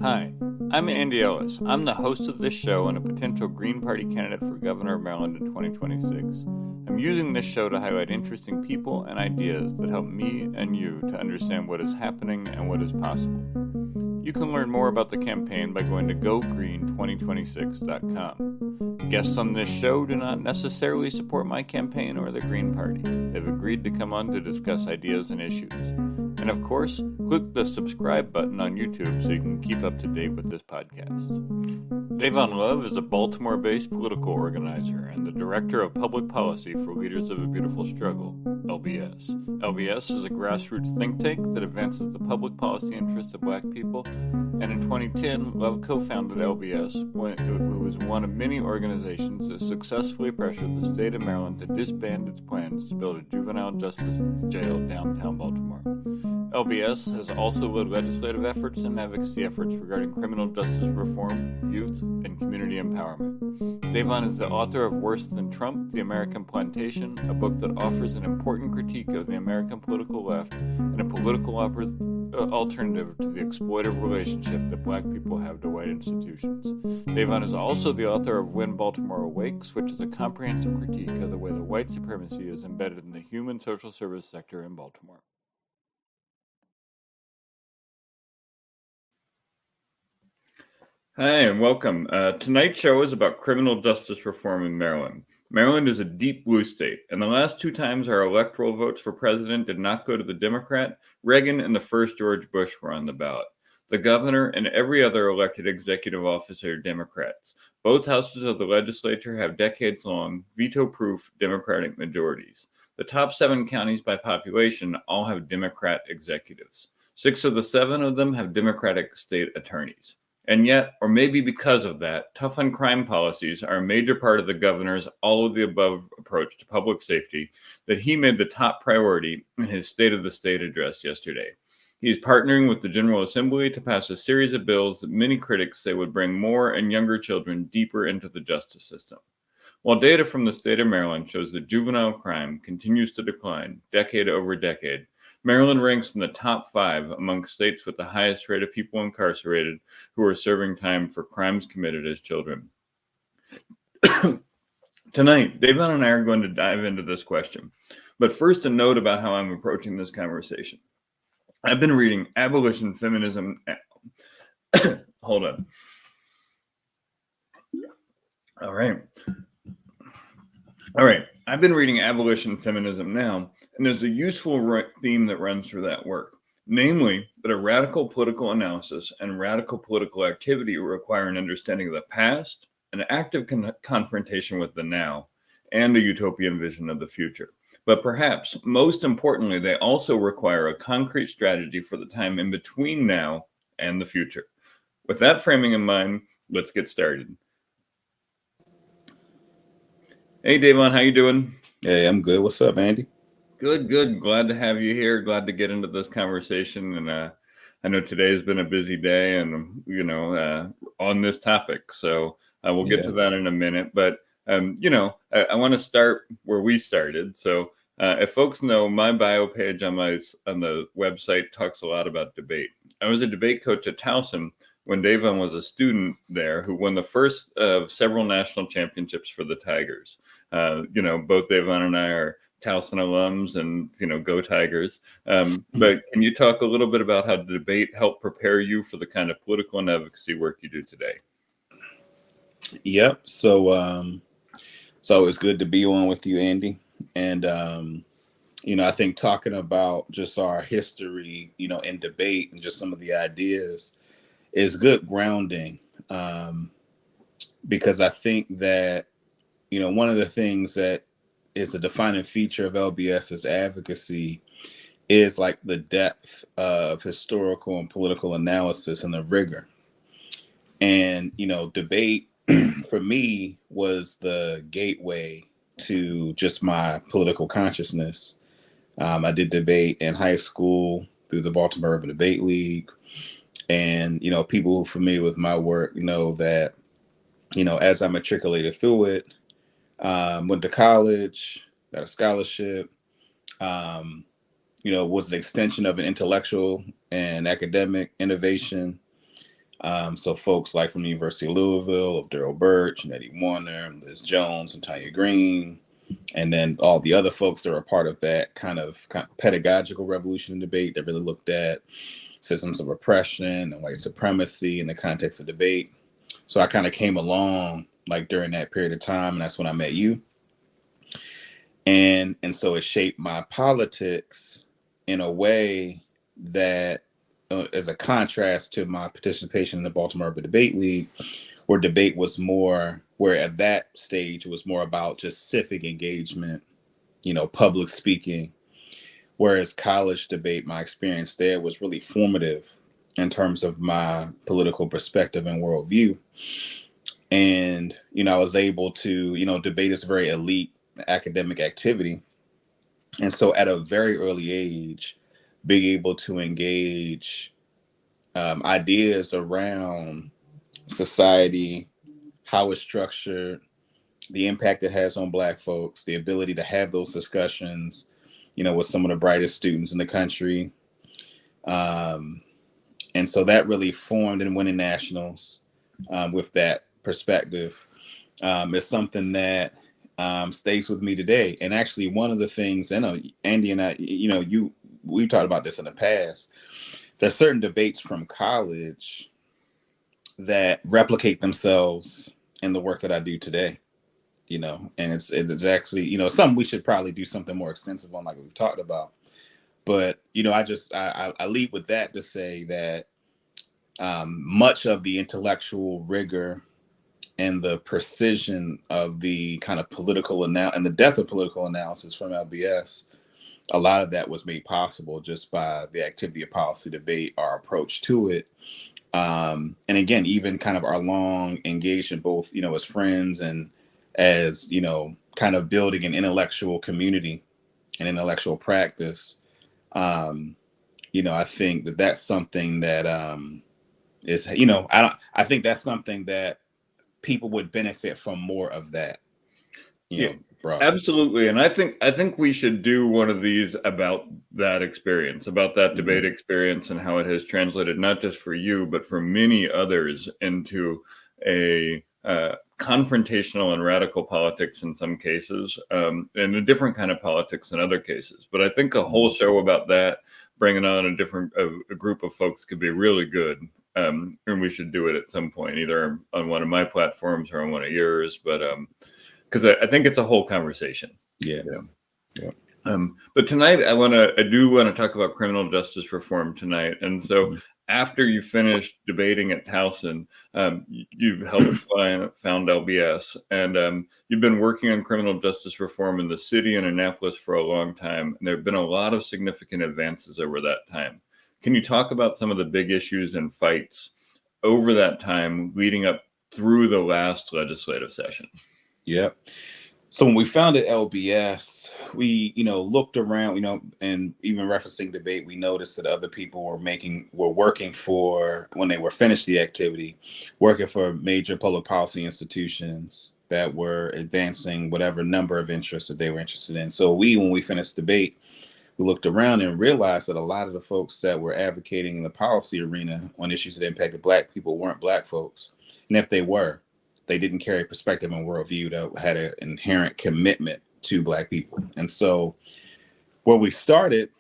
Hi, I'm Andy Ellis. I'm the host of this show and a potential Green Party candidate for governor of Maryland in 2026. I'm using this show to highlight interesting people and ideas that help me and you to understand what is happening and what is possible. You can learn more about the campaign by going to gogreen2026.com. Guests on this show do not necessarily support my campaign or the Green Party. They've agreed to come on to discuss ideas and issues. And of course, click the subscribe button on YouTube so you can keep up to date with this podcast. Dayvon Love is a Baltimore-based political organizer and the Director of Public Policy for Leaders of a Beautiful Struggle, LBS. LBS is a grassroots think tank that advances the public policy interests of Black people, and in 2010, Love co-founded LBS, who was one of many organizations that successfully pressured the state of Maryland to disband its plans to build a juvenile justice jail downtown Baltimore. LBS has also led legislative efforts and advocacy efforts regarding criminal justice reform, youth, and community empowerment. Dayvon is the author of Worse Than Trump, The American Plantation, a book that offers an important critique of the American political left and a political alternative to the exploitative relationship that Black people have to white institutions. Dayvon is also the author of When Baltimore Awakes, which is a comprehensive critique of the way that white supremacy is embedded in the human social service sector in Baltimore. Hi, and welcome. Tonight's show is about criminal justice reform in Maryland. Maryland is a deep blue state, and the last two times our electoral votes for president did not go to the Democrat, Reagan and the first George Bush were on the ballot. The governor and every other elected executive officer are Democrats. Both houses of the legislature have decades-long, veto-proof Democratic majorities. The top 7 counties by population all have Democrat executives. 6 of the 7 of them have Democratic state attorneys. And yet, or maybe because of that, tough on crime policies are a major part of the governor's all-of-the-above approach to public safety that he made the top priority in his State of the State address yesterday. He is partnering with the General Assembly to pass a series of bills that many critics say would bring more and younger children deeper into the justice system. While data from the state of Maryland shows that juvenile crime continues to decline decade over decade, Maryland ranks in the top 5 among states with the highest rate of people incarcerated who are serving time for crimes committed as children. Tonight, Dayvon and I are going to dive into this question. But first, a note about how I'm approaching this conversation. I've been reading Abolition Feminism. Hold on. All right. I've been reading Abolition Feminism Now, and there's a useful theme that runs through that work, namely that a radical political analysis and radical political activity require an understanding of the past, an active confrontation with the now, and a utopian vision of the future. But perhaps most importantly, they also require a concrete strategy for the time in between now and the future. With that framing in mind, let's get started. Hey, Dayvon, how you doing? Hey, I'm good. What's up, Andy? Good. Glad to have you here. Glad to get into this conversation. And I know today has been a busy day and, on this topic. So we'll get to that in a minute. But, I want to start where we started. So if folks know, my bio page on the website talks a lot about debate. I was a debate coach at Towson when Dayvon was a student there who won the first of several national championships for the Tigers. Both Dayvon and I are Towson alums and, go Tigers. But can you talk a little bit about how the debate helped prepare you for the kind of political and advocacy work you do today? Yep. So it's good to be on with you, Andy. And, I think talking about just our history, in debate and just some of the ideas is good grounding, because I think that, one of the things that is a defining feature of LBS's advocacy is like the depth of historical and political analysis and the rigor. And, debate for me was the gateway to just my political consciousness. I did debate in high school through the Baltimore Urban Debate League. And, people who are familiar with my work know that, as I matriculated through it, went to college, got a scholarship, was an extension of an intellectual and academic innovation. So folks like from the University of Louisville, of Daryl Birch, and Eddie Warner, Liz Jones, and Tanya Green, and then all the other folks that are a part of that kind of pedagogical revolution in debate that really looked at systems of oppression and white supremacy in the context of debate. So I kind of came along like during that period of time, and that's when I met you. And so it shaped my politics in a way that, as a contrast to my participation in the Baltimore Urban Debate League, where debate was more, where at that stage it was more about just civic engagement, public speaking. Whereas college debate, my experience there was really formative in terms of my political perspective and worldview. And, I was able to, debate is a very elite academic activity. And so at a very early age, being able to engage ideas around society, how it's structured, the impact it has on Black folks, the ability to have those discussions, with some of the brightest students in the country. And so that really formed and winning nationals with that perspective is something that stays with me today. And actually, one of the things, Andy and I, we've talked about this in the past. There's certain debates from college that replicate themselves in the work that I do today. And it's actually, something we should probably do something more extensive on, like we've talked about. But, I lead with that to say that much of the intellectual rigor and the precision of the kind of political and the depth of political analysis from LBS, a lot of that was made possible just by the activity of policy debate, our approach to it. And again, even kind of our long engagement, both, as friends and as, kind of building an intellectual community and intellectual practice. I think that that's something that is, I think that's something that people would benefit from more of that. Absolutely. And I think we should do one of these about that experience, about that debate experience and how it has translated, not just for you, but for many others into a confrontational and radical politics in some cases, and a different kind of politics in other cases. But I think a whole show about that, bringing on a group of folks, could be really good. And we should do it at some point, either on one of my platforms or on one of yours. But because I think it's a whole conversation. Yeah. But tonight I do want to talk about criminal justice reform tonight. And so after you finished debating at Towson, you helped found LBS, and you've been working on criminal justice reform in the city and Annapolis for a long time. And there have been a lot of significant advances over that time. Can you talk about some of the big issues and fights over that time leading up through the last legislative session? Yeah. So when we founded LBS, we, looked around, and even referencing debate, we noticed that other people were working for, when they were finished the activity, working for major public policy institutions that were advancing whatever number of interests that they were interested in. So when we finished debate, we looked around and realized that a lot of the folks that were advocating in the policy arena on issues that impacted Black people weren't Black folks. And if they were, they didn't carry a perspective and worldview that had an inherent commitment to Black people. And so where we started,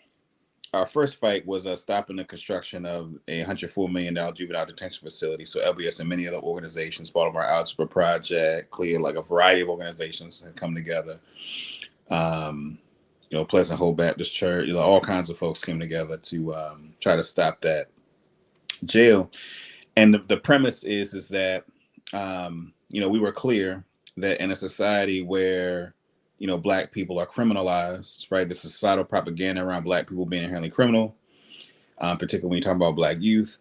our first fight was stopping the construction of a $104 million juvenile detention facility. So LBS and many other organizations, Baltimore Algebra Project, CLEAR, like a variety of organizations have come together. Pleasant Hope Baptist Church, all kinds of folks came together to try to stop that jail. And the premise is that, we were clear that in a society where, Black people are criminalized, right? The societal propaganda around Black people being inherently criminal, particularly when you talk about Black youth.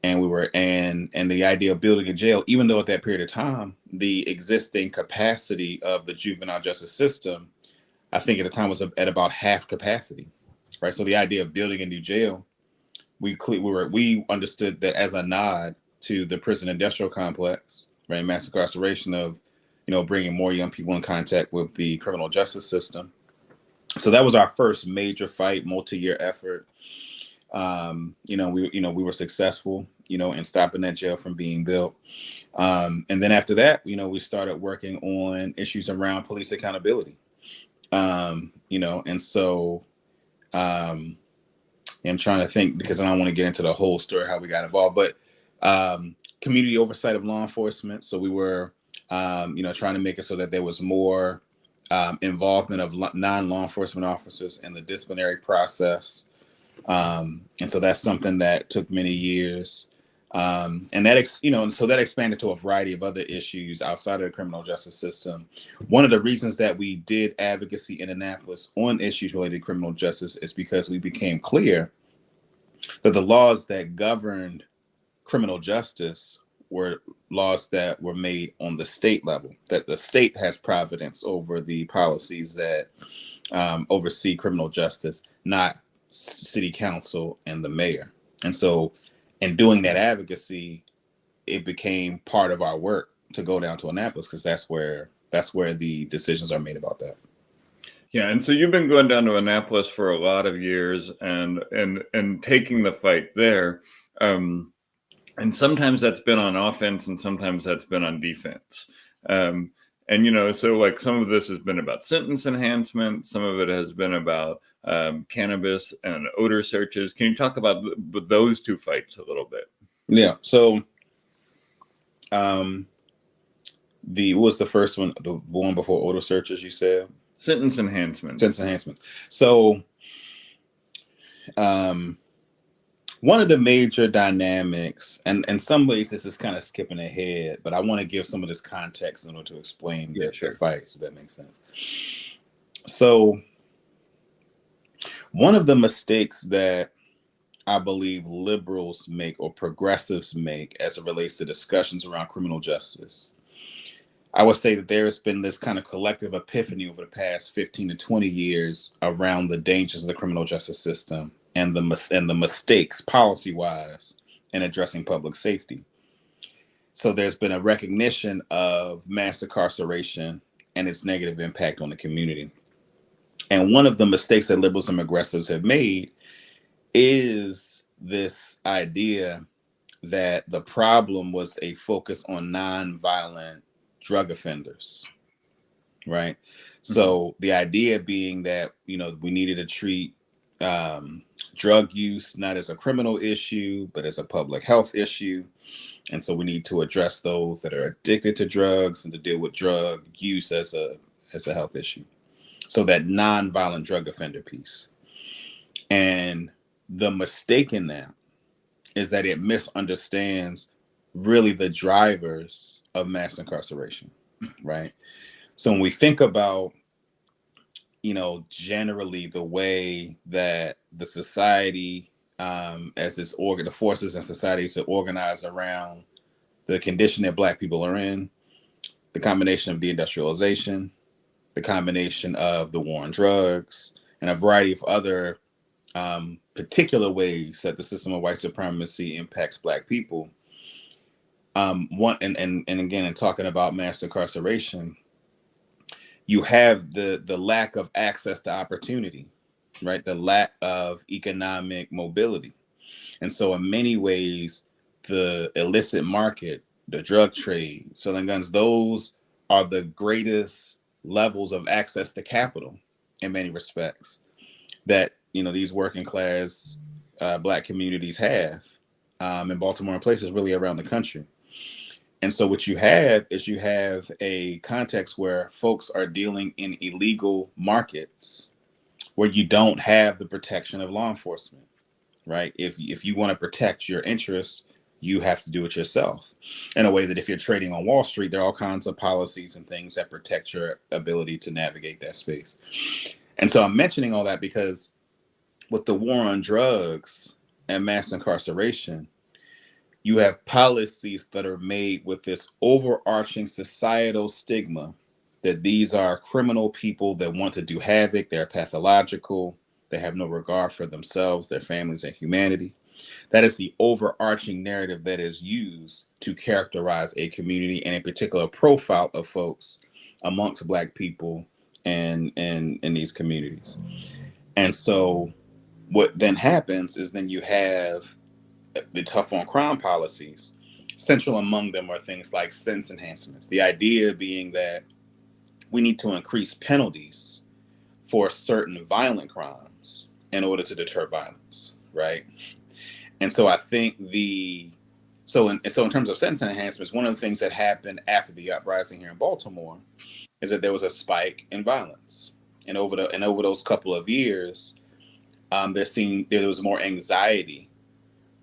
And and the idea of building a jail, even though at that period of time, the existing capacity of the juvenile justice system, I think at the time was at about half capacity, right? So the idea of building a new jail, we understood that as a nod to the prison industrial complex, right? Mass incarceration of, bringing more young people in contact with the criminal justice system. So that was our first major fight, multi-year effort. We were successful, in stopping that jail from being built. And then after that, we started working on issues around police accountability. And so I'm trying to think, because I don't want to get into the whole story how we got involved, but community oversight of law enforcement. So we were, trying to make it so that there was more involvement of non-law enforcement officers in the disciplinary process. And so that's something that took many years. And so that expanded to a variety of other issues outside of the criminal justice system. One of the reasons that we did advocacy in Annapolis on issues related to criminal justice is because we became clear that the laws that governed criminal justice were laws that were made on the state level, that the state has providence over the policies that oversee criminal justice, not city council and the mayor. And so in doing that advocacy, it became part of our work to go down to Annapolis, because that's where the decisions are made about that. Yeah, and so you've been going down to Annapolis for a lot of years and taking the fight there. And sometimes that's been on offense and sometimes that's been on defense. So like some of this has been about sentence enhancement. Some of it has been about cannabis and odor searches. Can you talk about those two fights a little bit? Yeah. So what was the first one? The one before odor searches, you said? Sentence enhancement. Sentence enhancement. So one of the major dynamics, and in some ways this is kind of skipping ahead, but I want to give some of this context in order to explain the fights, if that makes sense. So one of the mistakes that I believe liberals make or progressives make as it relates to discussions around criminal justice, I would say that there's been this kind of collective epiphany over the past 15 to 20 years around the dangers of the criminal justice system and the mistakes policy-wise in addressing public safety. So there's been a recognition of mass incarceration and its negative impact on the community. And one of the mistakes that liberals and progressives have made is this idea that the problem was a focus on nonviolent drug offenders, right? Mm-hmm. So the idea being that, we needed to treat drug use not as a criminal issue, but as a public health issue. And so we need to address those that are addicted to drugs and to deal with drug use as a health issue. So that nonviolent drug offender piece. And the mistake in that is that it misunderstands really the drivers of mass incarceration, right? So when we think about, generally the way that the society, as the forces in society to organize around the condition that Black people are in, the combination of deindustrialization, the combination of the war on drugs, and a variety of other particular ways that the system of white supremacy impacts Black people. And again, in talking about mass incarceration, you have the lack of access to opportunity, right? The lack of economic mobility. And so in many ways, the illicit market, the drug trade, selling guns, those are the greatest levels of access to capital in many respects that, these working class Black communities have in Baltimore and places really around the country. And so what you have is a context where folks are dealing in illegal markets where you don't have the protection of law enforcement, right? If you want to protect your interests, you have to do it yourself in a way that if you're trading on Wall Street, there are all kinds of policies and things that protect your ability to navigate that space. And so I'm mentioning all that because with the war on drugs and mass incarceration, you have policies that are made with this overarching societal stigma that these are criminal people that want to do havoc, they're pathological, they have no regard for themselves, their families, and humanity. That is the overarching narrative that is used to characterize a community and a particular profile of folks amongst Black people and in these communities. And so What then happens is then you have the tough on crime policies. Central among them are things like sentence enhancements. The idea being that we need to increase penalties for certain violent crimes in order to deter violence, right? And so I think so in terms of sentence enhancements, one of the things that happened after the uprising here in Baltimore is that there was a spike in violence, and over those couple of years, there was more anxiety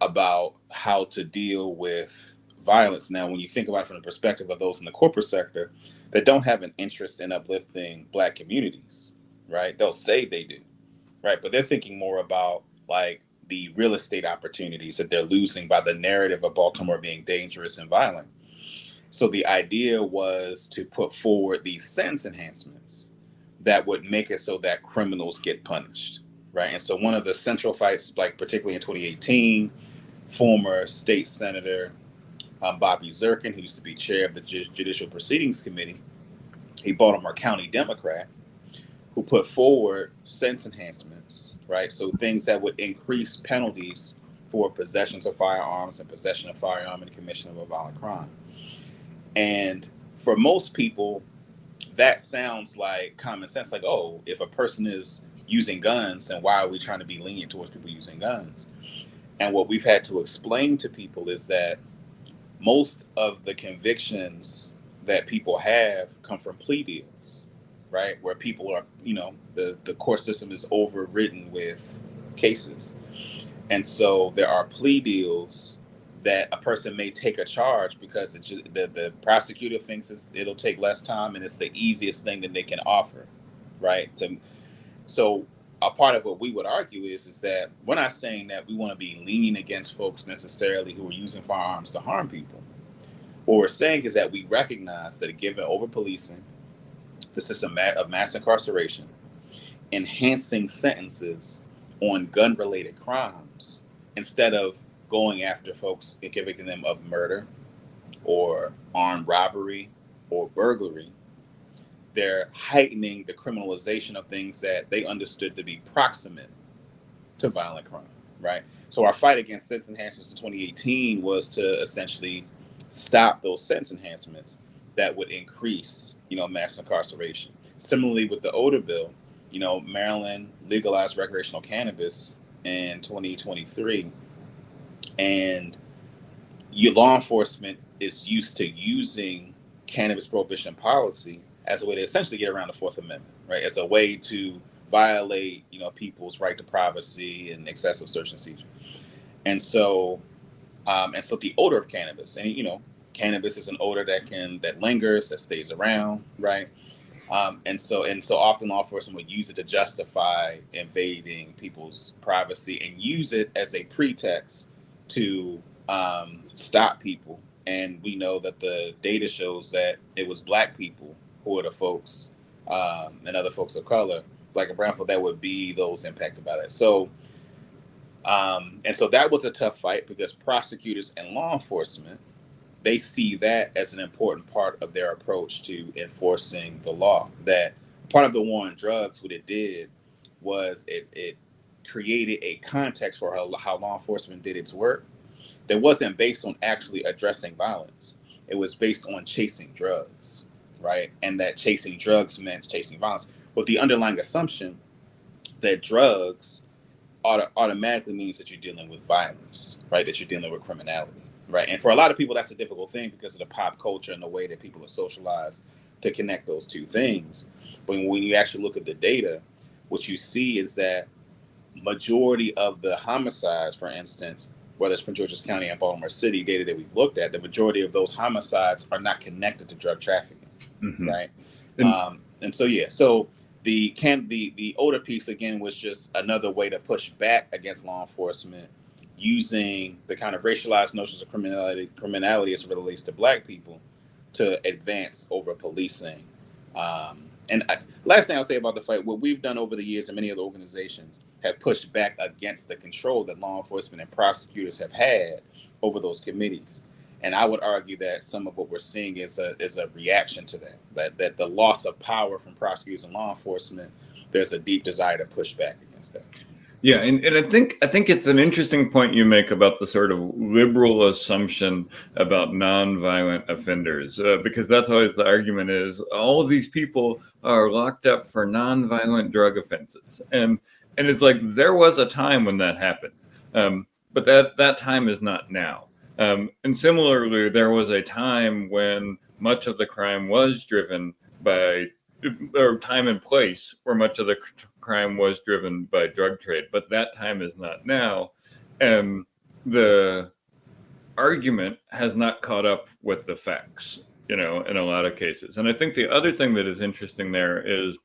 about how to deal with violence. Now, when you think about it from the perspective of those in the corporate sector that don't have an interest in uplifting Black communities, right? They'll say they do, right? But they're thinking more about like the real estate opportunities that they're losing by the narrative of Baltimore being dangerous and violent. So the idea was to put forward these sentence enhancements that would make it so that criminals get punished, right? And so one of the central fights, like particularly in 2018, former state senator Bobby Zirkin, who used to be chair of the Judicial Proceedings Committee, a Baltimore County Democrat, who put forward sentence enhancements, right? So things that would increase penalties for possessions of firearms and possession of firearm and commission of a violent crime. And for most people, that sounds like common sense. Like, oh, if a person is using guns, then why are we trying to be lenient towards people using guns? And what we've had to explain to people is that most of the convictions that people have come from plea deals, right? Where people are, the court system is overridden with cases. And so there are plea deals that a person may take a charge because it's just, the prosecutor thinks it'll take less time and it's the easiest thing that they can offer, right? So a part of what we would argue is that we're not saying that we want to be leaning against folks necessarily who are using firearms to harm people. What we're saying is that we recognize that given over policing, the system of mass incarceration, enhancing sentences on gun related crimes instead of going after folks and convicting them of murder or armed robbery or burglary, they're heightening the criminalization of things that they understood to be proximate to violent crime, right? So our fight against sentence enhancements in 2018 was to essentially stop those sentence enhancements that would increase, mass incarceration. Similarly, with the odor bill, Maryland legalized recreational cannabis in 2023, and your law enforcement is used to using cannabis prohibition policy as a way to essentially get around the Fourth Amendment, right? As a way to violate, people's right to privacy and excessive search and seizure. And so the odor of cannabis, and cannabis is an odor that lingers, that stays around, right? And so often law enforcement would use it to justify invading people's privacy and use it as a pretext to stop people. And we know that the data shows that it was Black people who are the folks and other folks of color, Black and brown folk, that would be those impacted by that. So and so that was a tough fight because prosecutors and law enforcement, they see that as an important part of their approach to enforcing the law. That part of the war on drugs, what it did was it created a context for how law enforcement did its work that wasn't based on actually addressing violence. It was based on chasing drugs, right? And that chasing drugs meant chasing violence, with the underlying assumption that drugs automatically means that you're dealing with violence, right? That you're dealing with criminality, right? And for a lot of people, that's a difficult thing because of the pop culture and the way that people are socialized to connect those two things. But when you actually look at the data, what you see is that majority of the homicides, for instance, whether it's from Georges County and Baltimore City, data that we've looked at, the majority of those homicides are not connected to drug trafficking, right? And so the odor piece again was just another way to push back against law enforcement using the kind of racialized notions of criminality as it relates to Black people to advance over policing. Last thing I'll say about the fight, what we've done over the years and many other organizations have pushed back against the control that law enforcement and prosecutors have had over those committees. And I would argue that some of what we're seeing is a reaction to that the loss of power from prosecutors and law enforcement, there's a deep desire to push back against that. Yeah, and I think it's an interesting point you make about the sort of liberal assumption about nonviolent offenders, because that's always the argument is all of these people are locked up for nonviolent drug offenses, and it's like there was a time when that happened, but that time is not now. And similarly, there was a time when much of the crime was driven by or time and place where much of the crime was driven by drug trade, but that time is not now. And the argument has not caught up with the facts, in a lot of cases. And I think the other thing that is interesting there is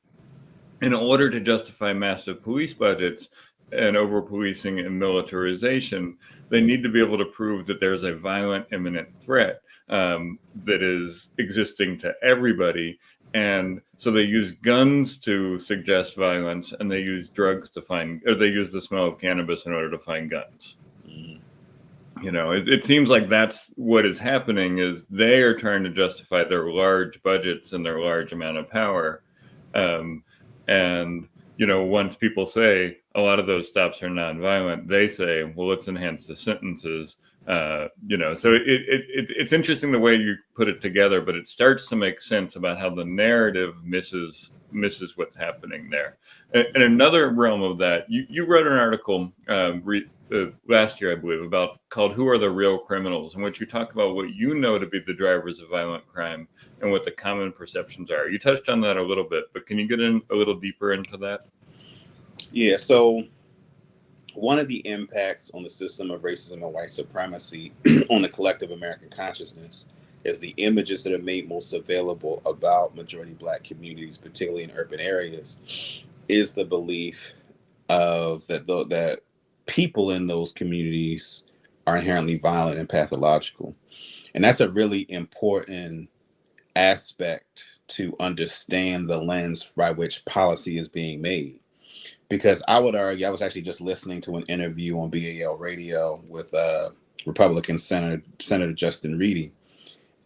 in order to justify massive police budgets and over policing and militarization, they need to be able to prove that there's a violent imminent threat that is existing to everybody. And so they use guns to suggest violence, and they use drugs to find, or they use the smell of cannabis in order to find guns. It seems like that's what is happening is they are trying to justify their large budgets and their large amount of power. And once people say a lot of those stops are nonviolent, they say, well, let's enhance the sentences. So it's interesting the way you put it together, but it starts to make sense about how the narrative misses what's happening there. And another realm of that, you wrote an article last year, I believe, called "Who Are the Real Criminals," in which you talk about what you know to be the drivers of violent crime and what the common perceptions are. You touched on that a little bit, but can you get in a little deeper into that? Yeah. So one of the impacts on the system of racism and white supremacy on the collective American consciousness is the images that are made most available about majority Black communities, particularly in urban areas, is the belief of that people in those communities are inherently violent and pathological. And that's a really important aspect to understand the lens by which policy is being made. Because I would argue, I was actually just listening to an interview on BAL radio with Republican Senator Justin Reedy.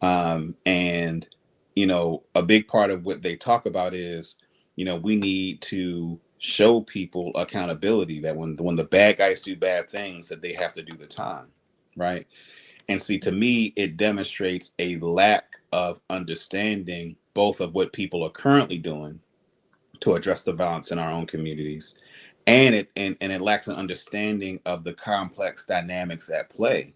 And, a big part of what they talk about is, we need to show people accountability, that when the bad guys do bad things, that they have to do the time, right? And see, to me, it demonstrates a lack of understanding both of what people are currently doing to address the violence in our own communities, and it lacks an understanding of the complex dynamics at play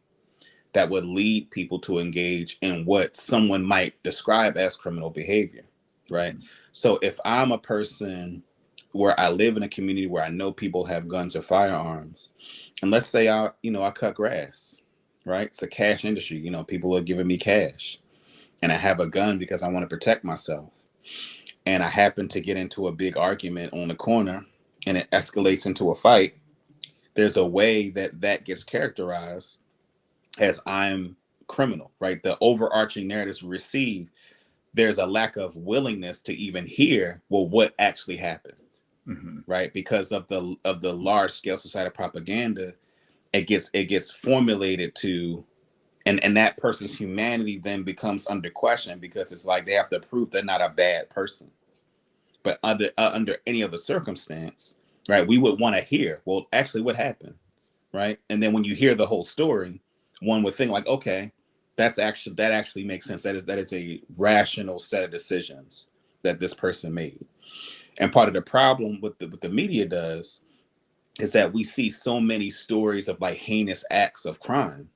that would lead people to engage in what someone might describe as criminal behavior, right? So if I'm a person where I live in a community where I know people have guns or firearms, and let's say I cut grass, right? It's a cash industry, people are giving me cash, and I have a gun because I want to protect myself. And I happen to get into a big argument on the corner and it escalates into a fight. There's a way that gets characterized as I'm criminal, right? The overarching narratives we receive, there's a lack of willingness to even hear, well, what actually happened, right? Because of the large scale societal propaganda, it gets formulated to, and that person's humanity then becomes under question, because it's like they have to prove they're not a bad person. But under any other circumstance, right, we would want to hear, well, actually what happened, right? And then when you hear the whole story, one would think like, okay, that actually makes sense. That is a rational set of decisions that this person made. And part of the problem with the media does is that we see so many stories of like heinous acts of crime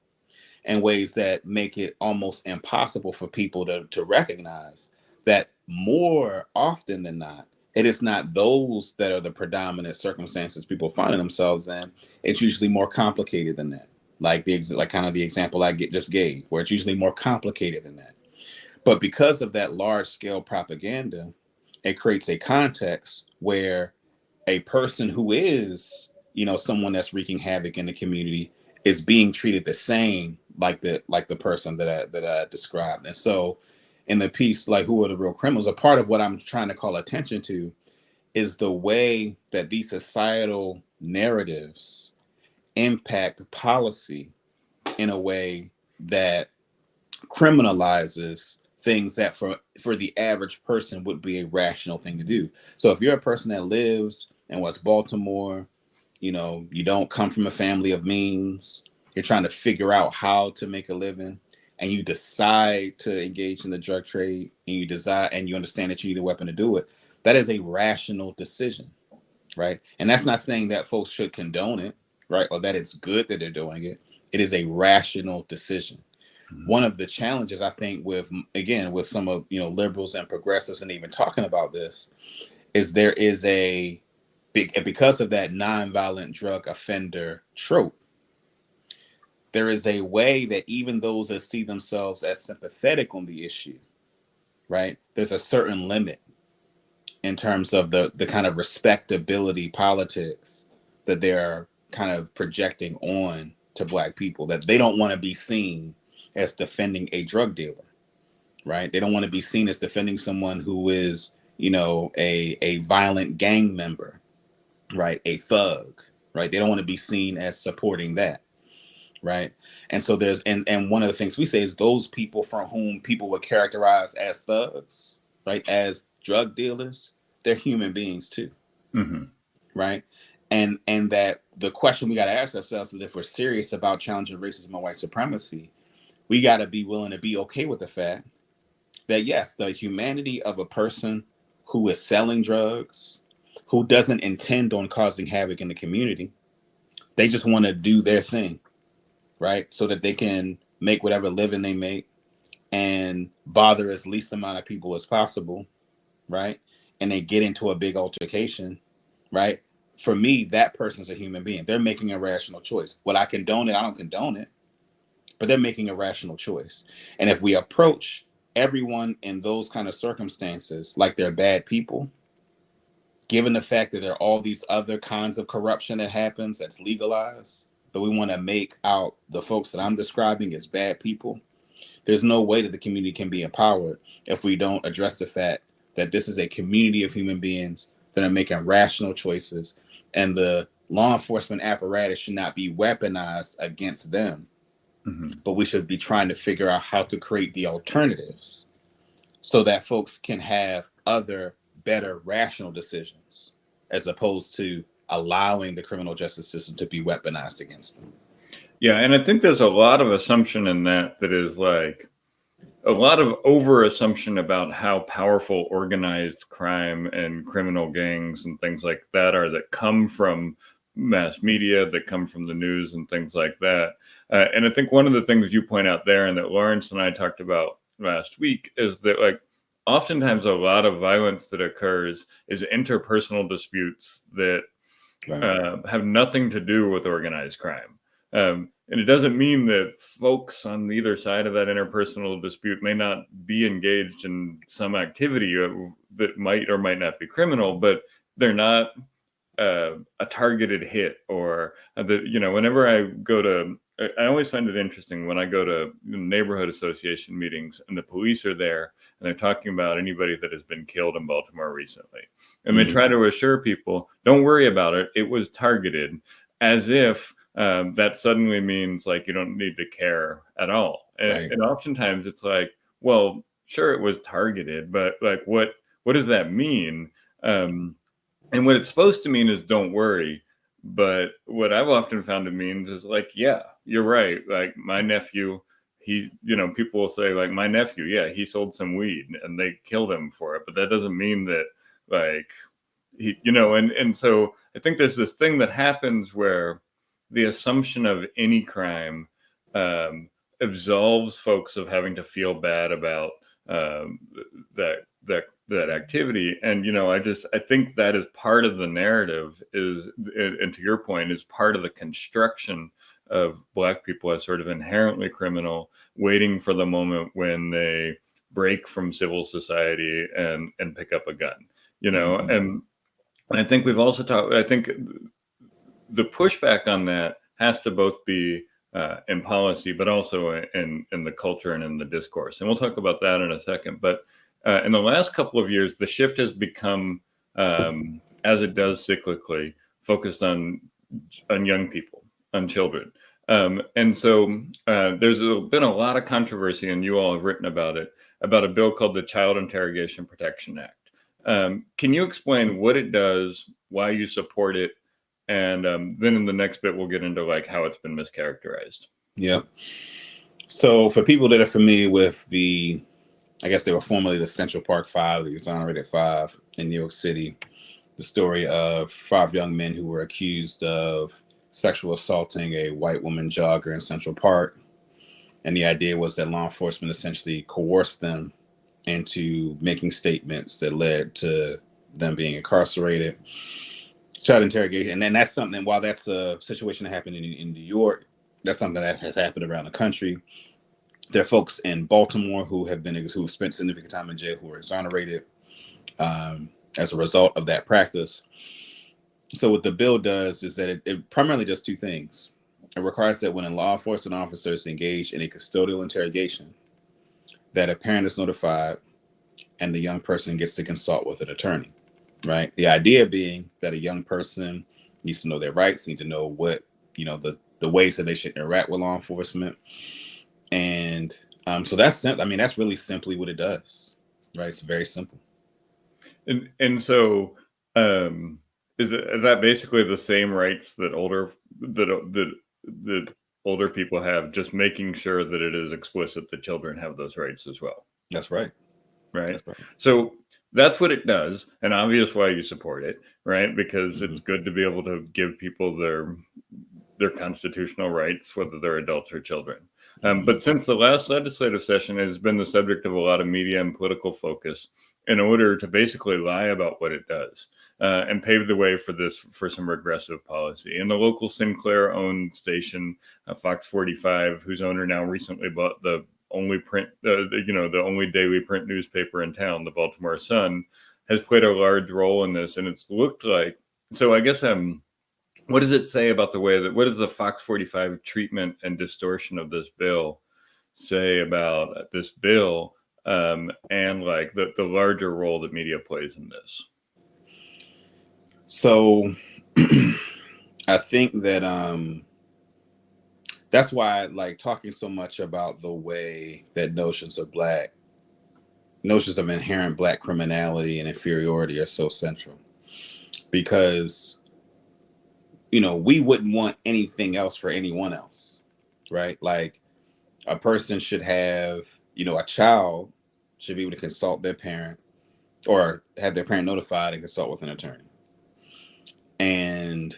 in ways that make it almost impossible for people to recognize that more often than not, it is not those that are the predominant circumstances people find themselves in. It's usually more complicated than that. Like kind of the example I just gave, where it's usually more complicated than that. But because of that large scale propaganda, it creates a context where a person who is, someone that's wreaking havoc in the community is being treated the same like the person that I described. And so in the piece, like Who Are the Real Criminals, a part of what I'm trying to call attention to is the way that these societal narratives impact policy in a way that criminalizes things that for the average person would be a rational thing to do. So if you're a person that lives in West Baltimore, you don't come from a family of means. You're trying to figure out how to make a living, and you decide to engage in the drug trade, and you understand that you need a weapon to do it. That is a rational decision, right? And that's not saying that folks should condone it, right? Or that it's good that they're doing it. It is a rational decision. One of the challenges, I think, with some of liberals and progressives, and even talking about this, is there is because of that nonviolent drug offender trope, there is a way that even those that see themselves as sympathetic on the issue, right? There's a certain limit in terms of the kind of respectability politics that they're kind of projecting on to Black people, that they don't want to be seen as defending a drug dealer, right? They don't want to be seen as defending someone who is, a violent gang member, right? A thug, right? They don't want to be seen as supporting that, right? And so and one of the things we say is those people from whom people would characterize as thugs, right, as drug dealers, they're human beings too, right? And that the question we got to ask ourselves is, if we're serious about challenging racism and white supremacy, we got to be willing to be okay with the fact that, yes, the humanity of a person who is selling drugs, who doesn't intend on causing havoc in the community, they just want to do their thing, right? So that they can make whatever living they make and bother as least amount of people as possible, right? And they get into a big altercation, right? For me, that person's a human being. They're making a rational choice. Would I condone it? I don't condone it, but they're making a rational choice. And if we approach everyone in those kind of circumstances like they're bad people, given the fact that there are all these other kinds of corruption that happens that's legalized, but we want to make out the folks that I'm describing as bad people, there's no way that the community can be empowered if we don't address the fact that this is a community of human beings that are making rational choices, and the law enforcement apparatus should not be weaponized against them. But we should be trying to figure out how to create the alternatives so that folks can have other, better, rational decisions, as opposed to allowing the criminal justice system to be weaponized against them. Yeah, and I think there's a lot of assumption in that is like a lot of over assumption about how powerful organized crime and criminal gangs and things like that are, that come from mass media, that come from the news and things like that. And I think one of the things you point out there, and that Lawrence and I talked about last week, is that like oftentimes a lot of violence that occurs is interpersonal disputes that have nothing to do with organized crime. And it doesn't mean that folks on either side of that interpersonal dispute may not be engaged in some activity that might or might not be criminal, but they're not a targeted hit, or whenever I always find it interesting when I go to neighborhood association meetings and the police are there and they're talking about anybody that has been killed in Baltimore recently. And they try to assure people, don't worry about it. It was targeted, as if that suddenly means like you don't need to care at all. And oftentimes it's like, well, sure, it was targeted, but like, what does that mean? And what it's supposed to mean is don't worry. But what I've often found it means is like, yeah, you're right. Like my nephew, people will say like, my nephew, yeah, he sold some weed and they killed him for it. But that doesn't mean that like, and so I think there's this thing that happens where the assumption of any crime absolves folks of having to feel bad about that activity. And I think that is part of the narrative, and to your point, is part of the construction of Black people as sort of inherently criminal, waiting for the moment when they break from civil society and pick up a gun. And I think we've also talked, I think the pushback on that has to both be in policy, but also in the culture and in the discourse. And we'll talk about that in a second. But in the last couple of years, the shift has become, as it does cyclically, focused on young people, on children. And so there's been a lot of controversy, and you all have written about it, about a bill called the Child Interrogation Protection Act. Can you explain what it does, why you support it, And then in the next bit, we'll get into like how it's been mischaracterized. Yep. So for people that are familiar with I guess they were formerly the Central Park Five, the exonerated five in New York City, the story of 5 young men who were accused of sexual assaulting a white woman jogger in Central Park. And the idea was that law enforcement essentially coerced them into making statements that led to them being incarcerated, child interrogation. And then that's something, while that's a situation that happened in New York, that's something that has happened around the country. There are folks in Baltimore who've spent significant time in jail who were exonerated as a result of that practice. So what the bill does is that it primarily does 2 things. It requires that when a law enforcement officer is engaged in a custodial interrogation, that a parent is notified and the young person gets to consult with an attorney, right? The idea being that a young person needs to know their rights, need to know what, the ways that they should interact with law enforcement. And so that's really simply what it does, right? It's very simple. And so is that basically the same rights that older people have, just making sure that it is explicit that children have those rights as well? That's right. Right. That's right. So that's what it does, and obvious why you support it, right? Because it's good to be able to give people their constitutional rights, whether they're adults or children. But since the last legislative session has been the subject of a lot of media and political focus, in order to basically lie about what it does and pave the way for some regressive policy. And the local Sinclair-owned station, Fox 45, whose owner now recently bought the only the only daily print newspaper in town, the Baltimore Sun, has played a large role in this. And it's looked like, so I guess what does it say about what does the Fox 45 treatment and distortion of this bill say about this bill and like the larger role that media plays in this? So I think that that's why I like talking so much about the way that notions of inherent Black criminality and inferiority are so central, because we wouldn't want anything else for anyone else, right? Like a person should have, a child should be able to consult their parent or have their parent notified and consult with an attorney. And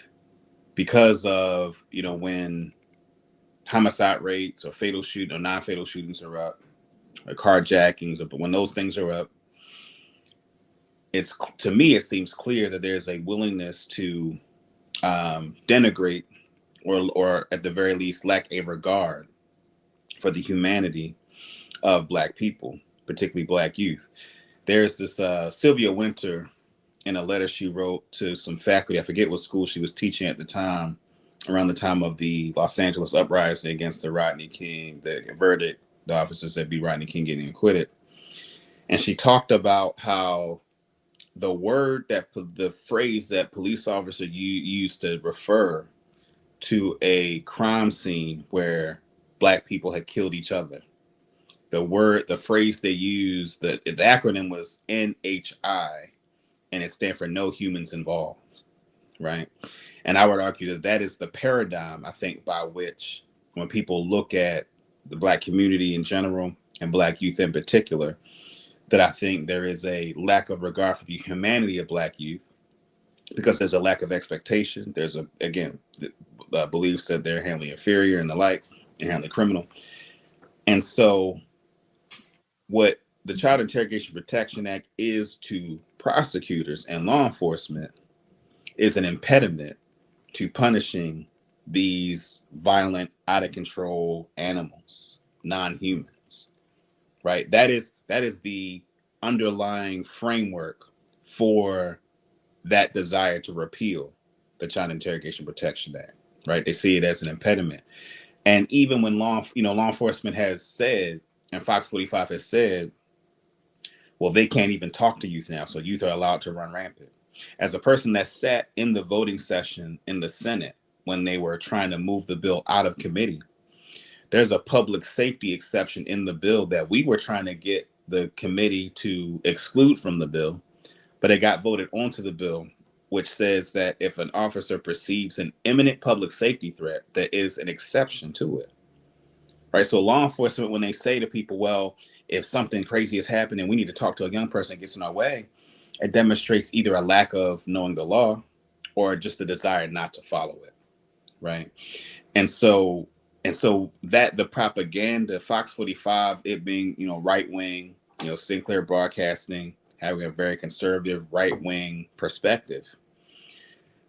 because of, when homicide rates or fatal shootings or non-fatal shootings are up, or carjackings, but when those things are up, to me, it seems clear that there's a willingness to denigrate or at the very least lack a regard for the humanity of Black people, particularly Black youth. There's this Sylvia Winter, in a letter she wrote to some faculty, I forget what school she was teaching at the time, around the time of the Los Angeles uprising against the Rodney King, the verdict, the officers that beat Rodney King getting acquitted. And she talked about how the phrase that police officer used to refer to a crime scene where Black people had killed each other, the phrase they used, the acronym was NHI, and it stands for no humans involved, right? And I would argue that is the paradigm, I think, by which when people look at the Black community in general and Black youth in particular, that I think there is a lack of regard for the humanity of Black youth, because there's a lack of expectation. There's beliefs that they're inherently inferior and the like, inherently criminal. And so what the Child Interrogation Protection Act is to prosecutors and law enforcement is an impediment to punishing these violent, out of control animals, non-humans, right? That is the underlying framework for that desire to repeal the Child Interrogation Protection Act, right? They see it as an impediment. And even when law enforcement has said, and Fox 45 has said, well, they can't even talk to youth now, so youth are allowed to run rampant. As a person that sat in the voting session in the Senate when they were trying to move the bill out of committee, there's a public safety exception in the bill that we were trying to get the committee to exclude from the bill, but it got voted onto the bill which says that if an officer perceives an imminent public safety threat, there is an exception to it. Right. So law enforcement, when they say to people, well, if something crazy is happening, we need to talk to a young person that gets in our way, it demonstrates either a lack of knowing the law or just a desire not to follow it. Right. And so that the propaganda, Fox 45, it being, right wing, Sinclair Broadcasting, having a very conservative right wing perspective.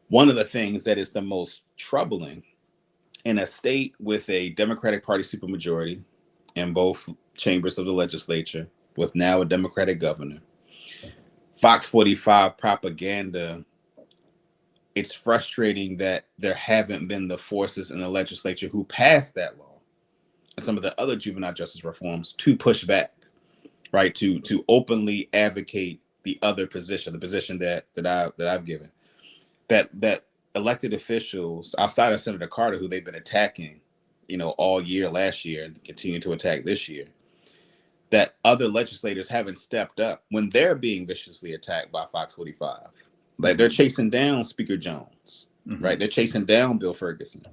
One of the things that is the most troubling in a state with a Democratic Party supermajority in both chambers of the legislature, with now a Democratic governor, Fox 45 propaganda, it's frustrating that there haven't been the forces in the legislature who passed that law and some of the other juvenile justice reforms to push back, right? To openly advocate the other position, the position that I've given, that elected officials outside of Senator Carter, who they've been attacking, all year last year and continue to attack this year, that other legislators haven't stepped up when they're being viciously attacked by Fox 45. Like they're chasing down Speaker Jones, right? They're chasing down Bill Ferguson.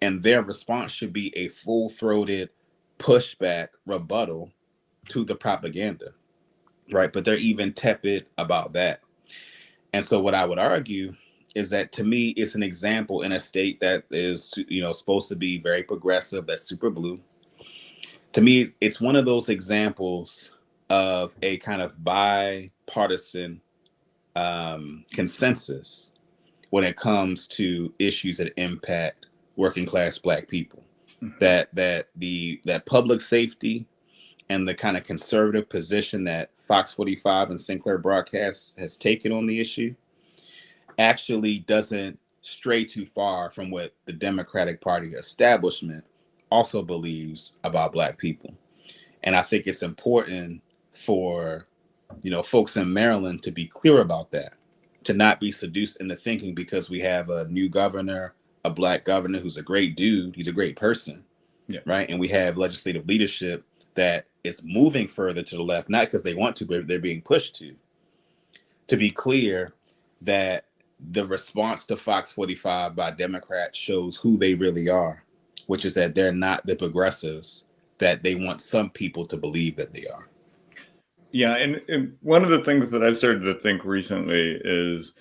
And their response should be a full-throated pushback rebuttal to the propaganda, right? But they're even tepid about that. And so what I would argue is that, to me, it's an example in a state that is, supposed to be very progressive, that's super blue. To me, it's one of those examples of a kind of bipartisan consensus when it comes to issues that impact working class Black people. That public safety and the kind of conservative position that Fox 45 and Sinclair Broadcast has taken on the issue actually doesn't stray too far from what the Democratic Party establishment also believes about Black people. And I think it's important for folks in Maryland to be clear about that, to not be seduced into thinking because we have a new governor, a Black governor who's a great dude, he's a great person, right? And we have legislative leadership that is moving further to the left, not because they want to, but they're being pushed to be clear that the response to Fox 45 by Democrats shows who they really are, which is that they're not the progressives that they want some people to believe that they are. Yeah, and one of the things that I've started to think recently is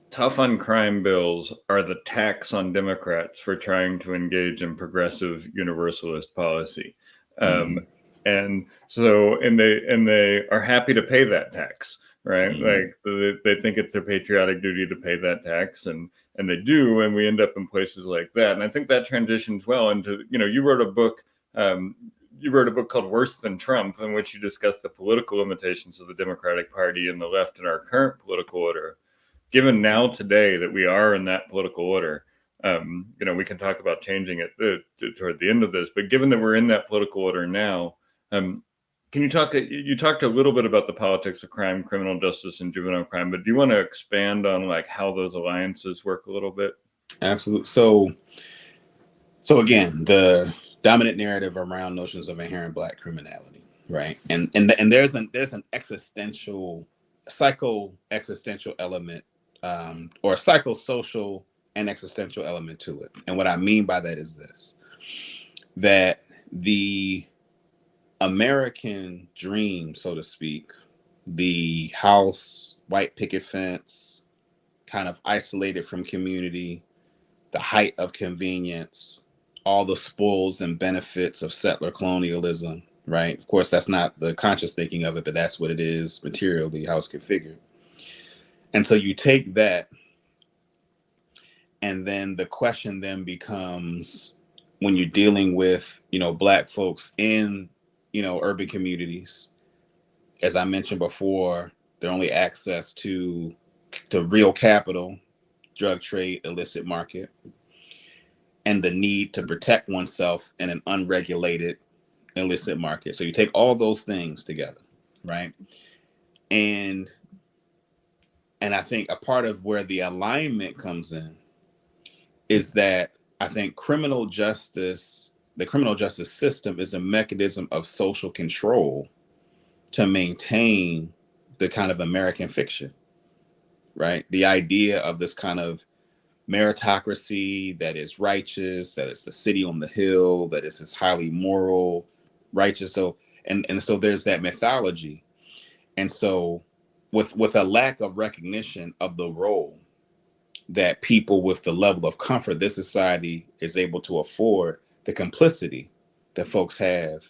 tough on crime bills are the tax on Democrats for trying to engage in progressive universalist policy. And so, and they are happy to pay that tax, right? Like they think it's their patriotic duty to pay that tax, and they do, and we end up in places like that. And I think that transitions well into, you wrote a book called Worse Than Trump, in which you discussed the political limitations of the Democratic Party and the left in our current political order. Given now today that we are in that political order, we can talk about changing it toward the end of this, but given that we're in that political order now, can you talked a little bit about the politics of crime, criminal justice, and juvenile crime, but do you want to expand on like how those alliances work a little bit? Absolutely. So again, the dominant narrative around notions of inherent Black criminality, right? And there's an psycho-existential element, or psychosocial and existential element to it. And what I mean by that is this, that the American dream, so to speak, the house, white picket fence, kind of isolated from community, the height of convenience, all the spoils and benefits of settler colonialism, right? Of course, that's not the conscious thinking of it, but that's what it is materially, how it's configured. And so you take that, and then the question then becomes, when you're dealing with, Black folks in, urban communities, as I mentioned before, their only access to real capital, drug trade, illicit market, and the need to protect oneself in an unregulated illicit market. So you take all those things together, right? And I think a part of where the alignment comes in is that I think the criminal justice system is a mechanism of social control to maintain the kind of American fiction, right? The idea of this kind of meritocracy that is righteous, that is the city on the hill, that is this highly moral, righteous. So and so there's that mythology. And so with a lack of recognition of the role that people with the level of comfort this society is able to afford, the complicity that folks have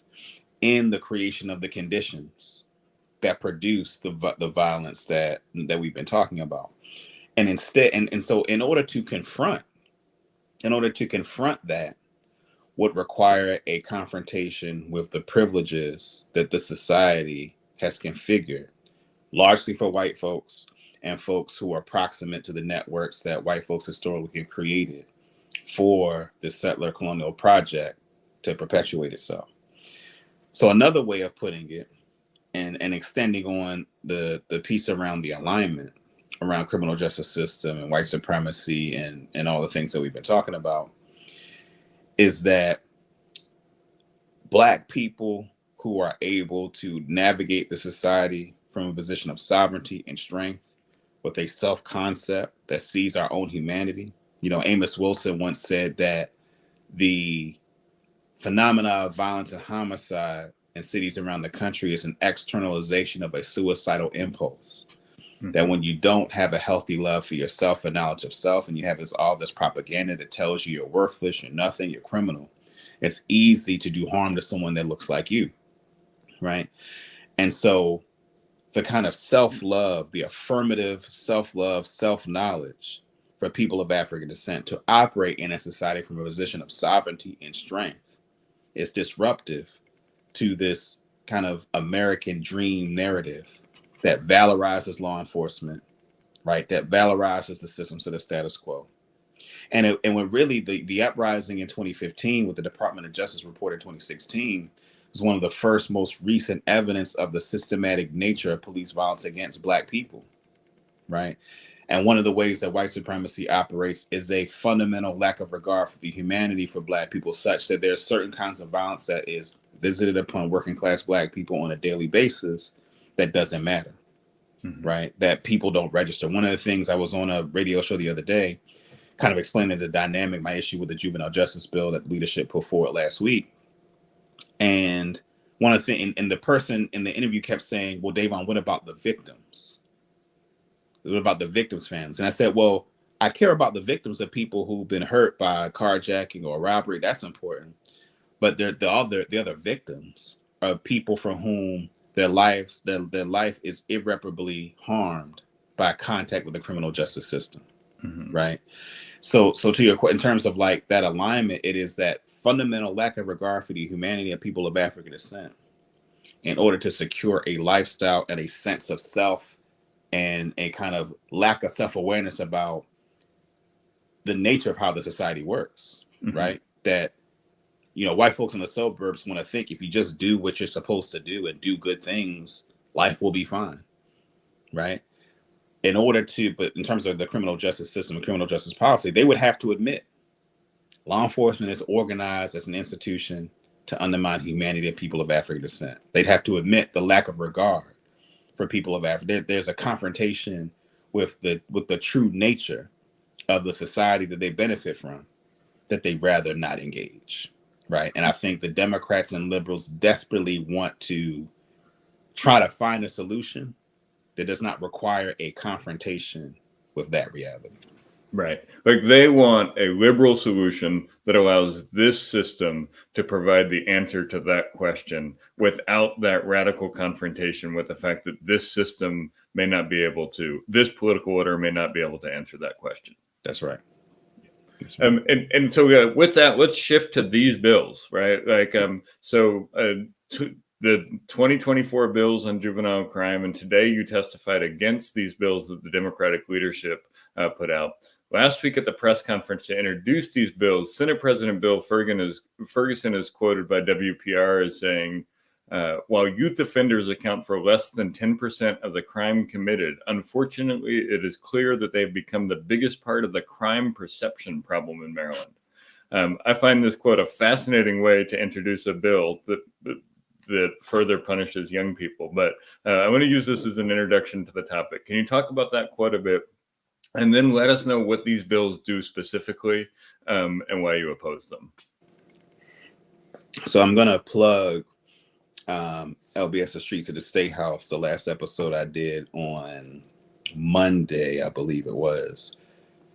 in the creation of the conditions that produce the violence that we've been talking about. And instead, and so in order to confront that would require a confrontation with the privileges that the society has configured, largely for white folks and folks who are proximate to the networks that white folks historically have created for the settler colonial project to perpetuate itself. So another way of putting it, and extending on the piece around the alignment around criminal justice system and white supremacy and all the things that we've been talking about, is that Black people who are able to navigate the society from a position of sovereignty and strength with a self-concept that sees our own humanity. You know, Amos Wilson once said that the phenomena of violence and homicide in cities around the country is an externalization of a suicidal impulse. Mm-hmm. That when you don't have a healthy love for yourself and knowledge of self, and you have all this propaganda that tells you you're worthless, you're nothing, you're criminal, it's easy to do harm to someone that looks like you, right? And so the kind of self-love, the affirmative self-love, self-knowledge for people of African descent to operate in a society from a position of sovereignty and strength is disruptive to this kind of American dream narrative that valorizes law enforcement, right? That valorizes the systems of the status quo. And when really the uprising in 2015 with the Department of Justice report in 2016 was one of the first most recent evidence of the systematic nature of police violence against Black people, right? And one of the ways that white supremacy operates is a fundamental lack of regard for the humanity for Black people, such that there are certain kinds of violence that is visited upon working class Black people on a daily basis that doesn't matter, mm-hmm. right? That people don't register. One of the things, I was on a radio show the other day, kind of explaining the dynamic, my issue with the juvenile justice bill that leadership put forward last week. And one of the things, and the person in the interview kept saying, well, Dayvon, what about the victims? What about the victims' families? And I said, well, I care about the victims of people who've been hurt by carjacking or robbery. That's important. But the other victims are people for whom their life is irreparably harmed by contact with the criminal justice system, mm-hmm. right? So to your in terms of like that alignment, it is that fundamental lack of regard for the humanity of people of African descent in order to secure a lifestyle and a sense of self and a kind of lack of self-awareness about the nature of how the society works, mm-hmm. right? That, you know, white folks in the suburbs want to think if you just do what you're supposed to do and do good things, life will be fine, right? But in terms of the criminal justice system and criminal justice policy, they would have to admit law enforcement is organized as an institution to undermine humanity of people of African descent. They'd have to admit the lack of regard for people of Africa. There's a confrontation with the true nature of the society that they benefit from that they'd rather not engage, right? And I think the Democrats and liberals desperately want to try to find a solution that does not require a confrontation with that reality. Right. Like they want a liberal solution that allows this system to provide the answer to that question without that radical confrontation with the fact that this system may not be able to, this political order may not be able to answer that question. That's right. And so with that, let's shift to these bills, right? Like, the 2024 bills on juvenile crime, and today you testified against these bills that the Democratic leadership put out. Last week at the press conference to introduce these bills, Senate President Bill Ferguson is quoted by WPR as saying, while youth offenders account for less than 10% of the crime committed, unfortunately, it is clear that they've become the biggest part of the crime perception problem in Maryland. I find this quote a fascinating way to introduce a bill that further punishes young people. But I want to use this as an introduction to the topic. Can you talk about that quote a bit? and then let us know what these bills do specifically, and why you oppose them. So I'm going to plug LBS The Streets of the State House, the last episode I did on Monday, I believe it was,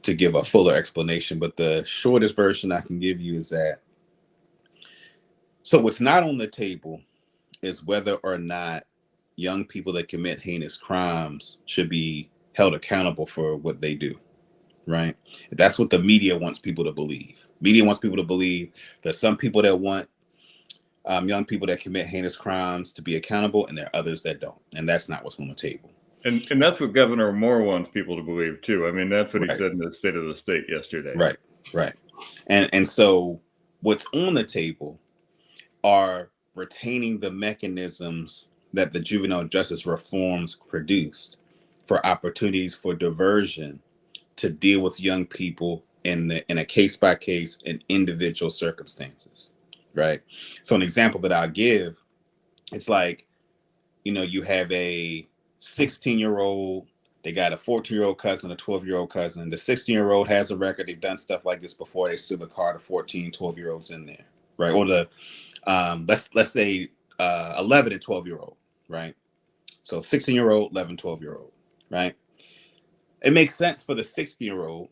to give a fuller explanation. But the shortest version I can give you is that, so what's not on the table is whether or not young people that commit heinous crimes should be held accountable for what they do, right? That's what the media wants people to believe. Media wants people to believe that some people that want young people that commit heinous crimes to be accountable, and there are others that don't. And that's not what's on the table. And that's what Governor Moore wants people to believe too. I mean, that's what he said in the State of the State yesterday. Right. And so what's on the table are retaining the mechanisms that the juvenile justice reforms produced for opportunities for diversion to deal with young people in a case-by-case and individual circumstances, right? So an example that I'll give, it's like, you have a 16-year-old, they got a 14-year-old cousin, a 12-year-old cousin. The 16-year-old has a record. They've done stuff like this before. They still car the 14, 12-year-olds in there, right? Or the let's say 11 and 12-year-old, right? So 16-year-old, 11, 12-year-old, right? It makes sense for the 16-year-old,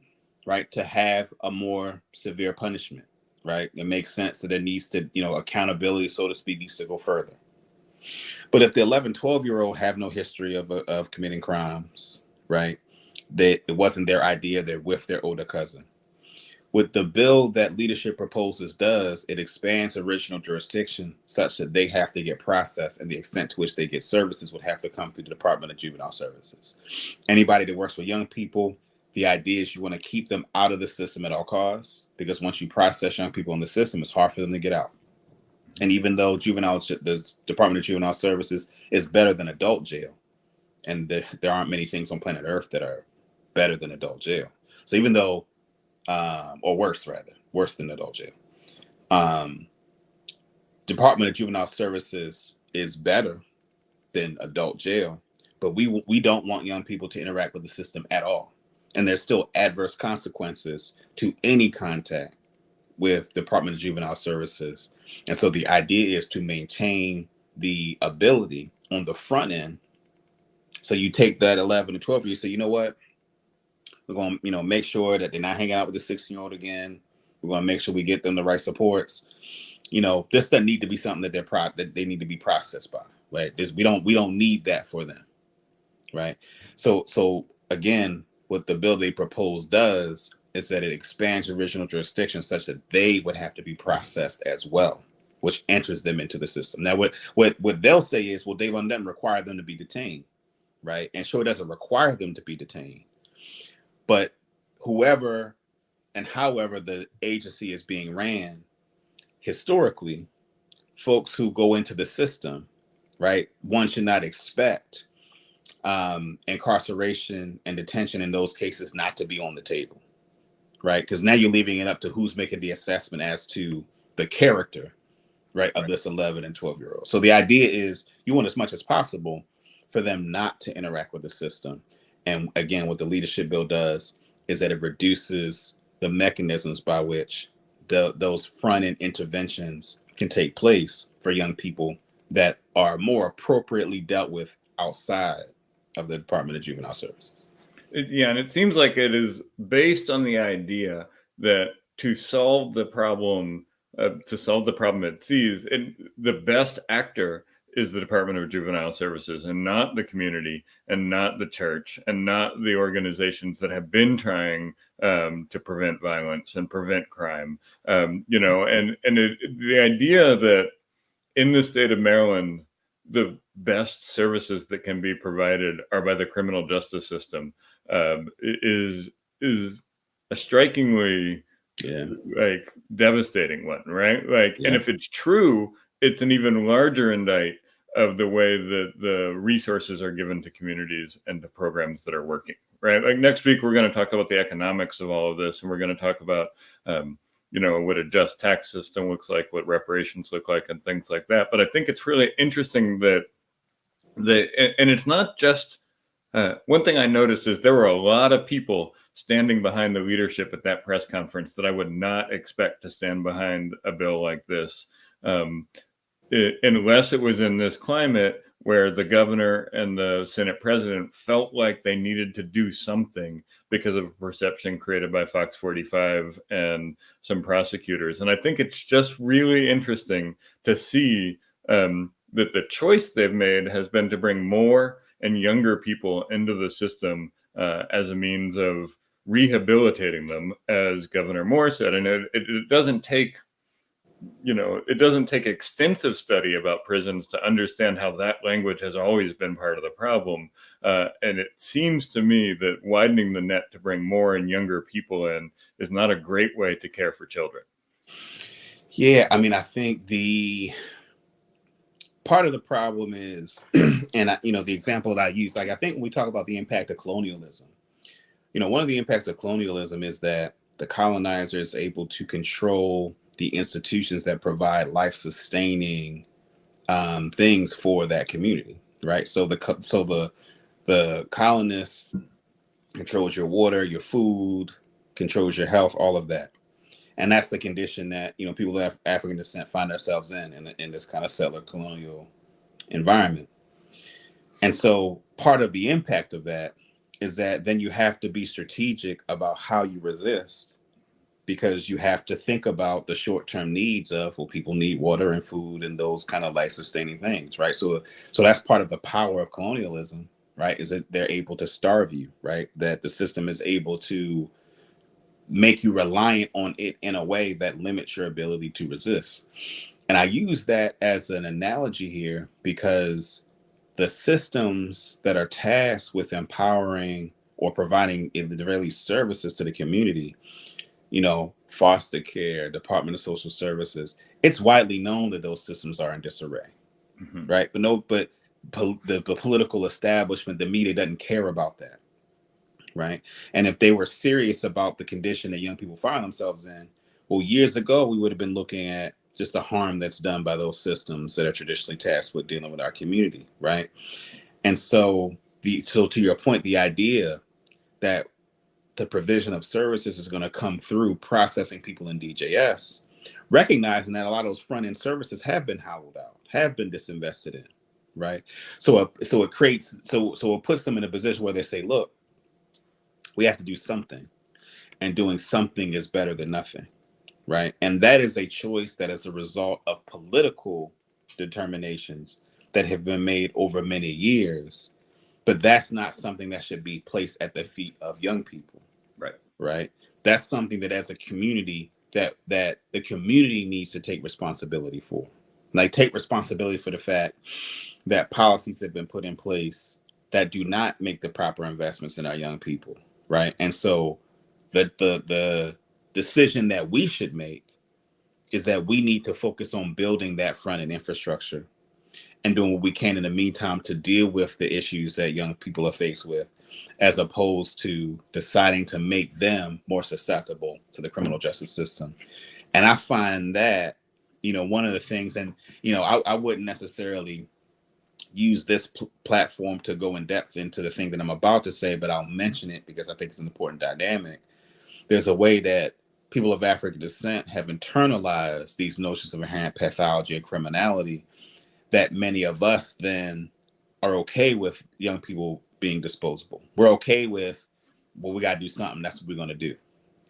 right, to have a more severe punishment, right? It makes sense that it needs to, accountability, so to speak, needs to go further. But if the 11, 12-year-old have no history of committing crimes, right, that it wasn't their idea, they're with their older cousin. What the bill that leadership proposes does, it expands original jurisdiction such that they have to get processed, and the extent to which they get services would have to come through the Department of Juvenile Services. Anybody that works with young people, the idea is you want to keep them out of the system at all costs, because once you process young people in the system, it's hard for them to get out. And even though the Department of Juvenile Services is better than adult jail, and there aren't many things on planet Earth that are better than adult jail. So even though or worse than adult jail. Department of Juvenile Services is better than adult jail, but we don't want young people to interact with the system at all. And there's still adverse consequences to any contact with Department of Juvenile Services. And so the idea is to maintain the ability on the front end. So you take that 11 and 12, you say, you know what? We're going to, make sure that they're not hanging out with the 16-year-old again. We're going to make sure we get them the right supports. This doesn't need to be something that they need to be processed by, right? We don't need that for them, right? So again, what the bill they propose does is that it expands original jurisdiction such that they would have to be processed as well, which enters them into the system. Now, what they'll say is, well, Dayvon doesn't require them to be detained, right? And sure, it doesn't require them to be detained. But whoever and however the agency is being ran, historically, folks who go into the system, right, one should not expect incarceration and detention in those cases not to be on the table, right? Because now you're leaving it up to who's making the assessment as to the character, right, of this 11 and 12-year-old. So the idea is you want as much as possible for them not to interact with the system. And again, what the leadership bill does is that it reduces the mechanisms by which those front-end interventions can take place for young people that are more appropriately dealt with outside of the Department of Juvenile Services. And it seems like it is based on the idea that to solve the problem it sees, and the best actor is the Department of Juvenile Services, and not the community, and not the church, and not the organizations that have been trying to prevent violence and prevent crime. And the idea that in the state of Maryland, the best services that can be provided are by the criminal justice system is a strikingly devastating one, right? And if it's true, it's an even larger indict of the way that the resources are given to communities and to programs that are working, right? Like next week, we're going to talk about the economics of all of this, and we're going to talk about, what a just tax system looks like, what reparations look like, and things like that. But I think it's really interesting that and it's not just One thing I noticed is there were a lot of people standing behind the leadership at that press conference that I would not expect to stand behind a bill like this, unless it was in this climate where the governor and the Senate president felt like they needed to do something because of a perception created by Fox 45 and some prosecutors. And I think it's just really interesting to see that the choice they've made has been to bring more and younger people into the system as a means of rehabilitating them, as Governor Moore said. And it doesn't take extensive study about prisons to understand how that language has always been part of the problem. And it seems to me that widening the net to bring more and younger people in is not a great way to care for children. Yeah, I mean, I think the part of the problem is, and the example that I use, like, I think when we talk about the impact of colonialism, one of the impacts of colonialism is that the colonizer is able to control the institutions that provide life-sustaining things for that community, right? So the colonists controls your water, your food, controls your health, all of that. And that's the condition that people of African descent find themselves in this kind of settler colonial environment. And so part of the impact of that is that then you have to be strategic about how you resist, because you have to think about the short-term needs of, well, people need water and food and those kind of life-sustaining things, right? So that's part of the power of colonialism, right? Is that they're able to starve you, right? That the system is able to make you reliant on it in a way that limits your ability to resist. And I use that as an analogy here because the systems that are tasked with empowering or providing, at the very least, services to the community, foster care, Department of Social Services, it's widely known that those systems are in disarray, right? But the political establishment, the media doesn't care about that, right? And if they were serious about the condition that young people find themselves in, well, years ago, we would have been looking at just the harm that's done by those systems that are traditionally tasked with dealing with our community, right? And so to your point, the idea that the provision of services is going to come through processing people in DJS, recognizing that a lot of those front end services have been hollowed out, have been disinvested in, right? So it puts them in a position where they say, look, we have to do something, and doing something is better than nothing, right? And that is a choice that is a result of political determinations that have been made over many years, but that's not something that should be placed at the feet of young people. Right. That's something that as a community that the community needs to take responsibility for. Like, take responsibility for the fact that policies have been put in place that do not make the proper investments in our young people. Right. And so the decision that we should make is that we need to focus on building that front end infrastructure and doing what we can in the meantime to deal with the issues that young people are faced with, as opposed to deciding to make them more susceptible to the criminal justice system. And I find that, one of the things, and, I wouldn't necessarily use this platform to go in depth into the thing that I'm about to say, but I'll mention it because I think it's an important dynamic. There's a way that people of African descent have internalized these notions of inherent pathology and criminality that many of us then are okay with young people being disposable. We're okay with, well, we got to do something. That's what we're going to do.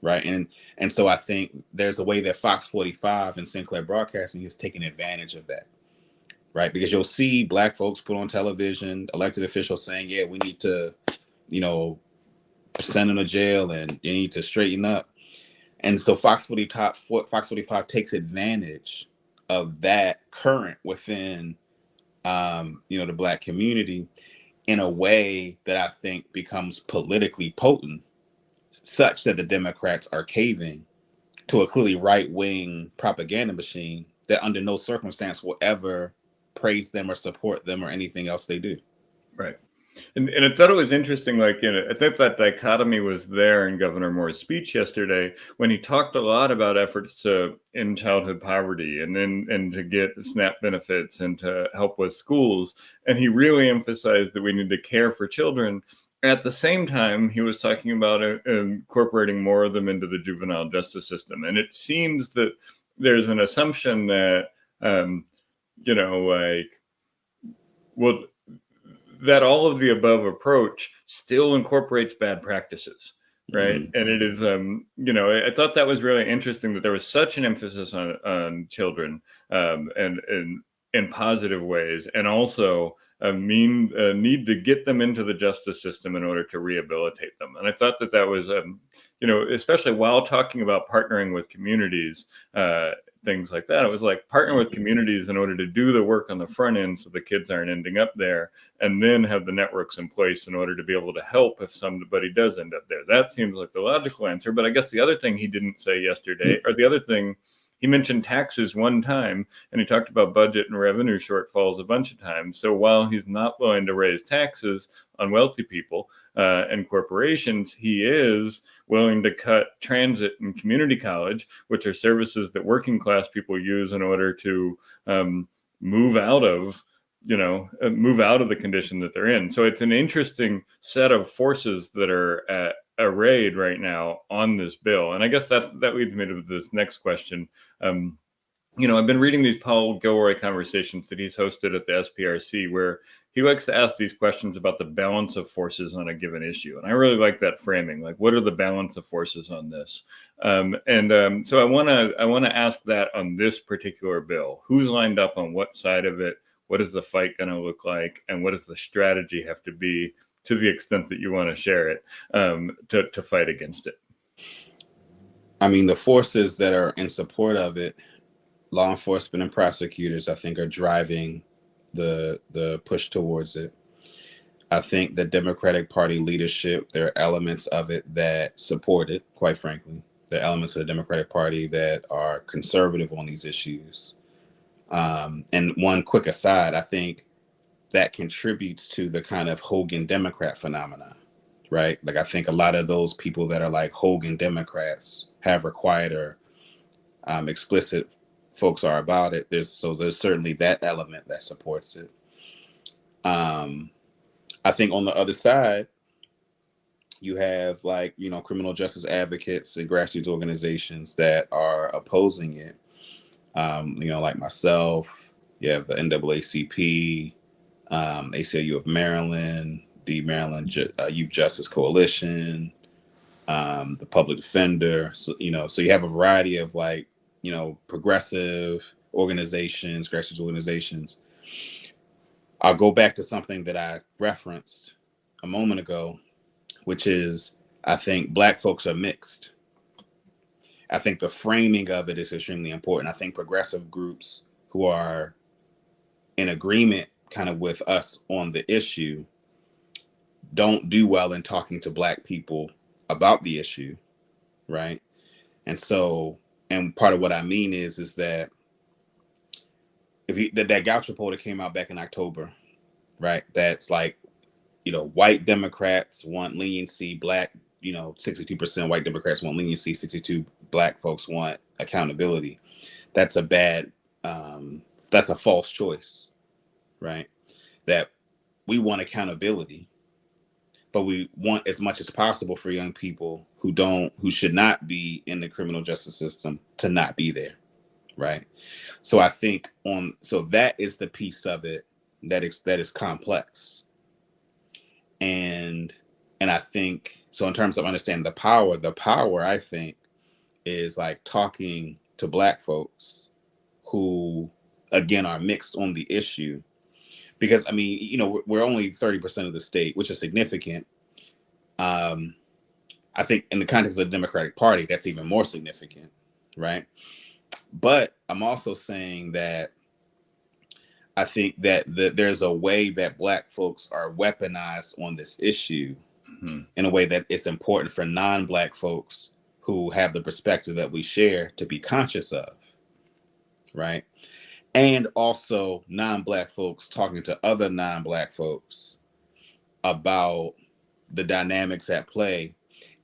Right. And so I think there's a way that Fox 45 and Sinclair Broadcasting has taken advantage of that. Right. Because you'll see Black folks put on television, elected officials saying, yeah, we need to, send them to jail and you need to straighten up. And so Fox 45 takes advantage of that current within, the Black community in a way that I think becomes politically potent, such that the Democrats are caving to a clearly right-wing propaganda machine that under no circumstance will ever praise them or support them or anything else they do. Right. And I thought it was interesting, like, I think that dichotomy was there in Governor Moore's speech yesterday when he talked a lot about efforts to end childhood poverty and to get SNAP benefits and to help with schools. And he really emphasized that we need to care for children. At the same time, he was talking about incorporating more of them into the juvenile justice system. And it seems that there's an assumption that, like, well, that all of the above approach still incorporates bad practices, right? Mm-hmm. And it is, I thought that was really interesting that there was such an emphasis on children, and in positive ways, and also a need to get them into the justice system in order to rehabilitate them. And I thought that was, especially while talking about partnering with communities, things like that. It was like partner with communities in order to do the work on the front end so the kids aren't ending up there, and then have the networks in place in order to be able to help if somebody does end up there. That seems like the logical answer. But I guess the other thing he didn't say yesterday, or the other thing, he mentioned taxes one time, and he talked about budget and revenue shortfalls a bunch of times. So while he's not willing to raise taxes on wealthy people and corporations, he is willing to cut transit and community college, which are services that working class people use in order to move out of the condition that they're in. So it's an interesting set of forces that are arrayed right now on this bill. And I guess that leads me to this next question. I've been reading these Paul Gilroy conversations that he's hosted at the SPRC, where he likes to ask these questions about the balance of forces on a given issue. And I really like that framing. Like, what are the balance of forces on this? So I want to ask that on this particular bill. Who's lined up on what side of it? What is the fight going to look like? And what does the strategy have to be, to the extent that you want to share it, to fight against it? I mean, the forces that are in support of it, law enforcement and prosecutors, I think, are driving the push towards it. I think the Democratic Party leadership, there are elements of it that support it, quite frankly. There are elements of the Democratic Party that are conservative on these issues. And one quick aside, I think that contributes to the kind of Hogan Democrat phenomena, right? Like, I think a lot of those people that are like Hogan Democrats have required or explicit folks are about it. There's certainly that element that supports it. I think on the other side, you have, like, criminal justice advocates and grassroots organizations that are opposing it. Like myself, you have the NAACP, ACLU of Maryland, the Maryland Youth Justice Coalition, the Public Defender. So you have a variety of, like, progressive organizations, grassroots organizations. I'll go back to something that I referenced a moment ago, which is, I think Black folks are mixed. I think the framing of it is extremely important. I think progressive groups who are in agreement kind of with us on the issue don't do well in talking to Black people about the issue, right? And part of what I mean is that that Gouch report that came out back in October, right? That's like, white Democrats want leniency, Black, 62% white Democrats want leniency, 62 Black folks want accountability. That's that's a false choice, right? That we want accountability, but we want as much as possible for young people who should not be in the criminal justice system to not be there, right? So I think that is the piece of it that is complex. And I think, so in terms of understanding the power, I think, is like talking to Black folks who, again, are mixed on the issue. Because, I mean, we're only 30% of the state, which is significant. I think in the context of the Democratic Party, that's even more significant, right? But I'm also saying that I think that there's a way that Black folks are weaponized on this issue, mm-hmm. in a way that it's important for non-Black folks who have the perspective that we share to be conscious of, right? And also non-Black folks talking to other non-Black folks about the dynamics at play,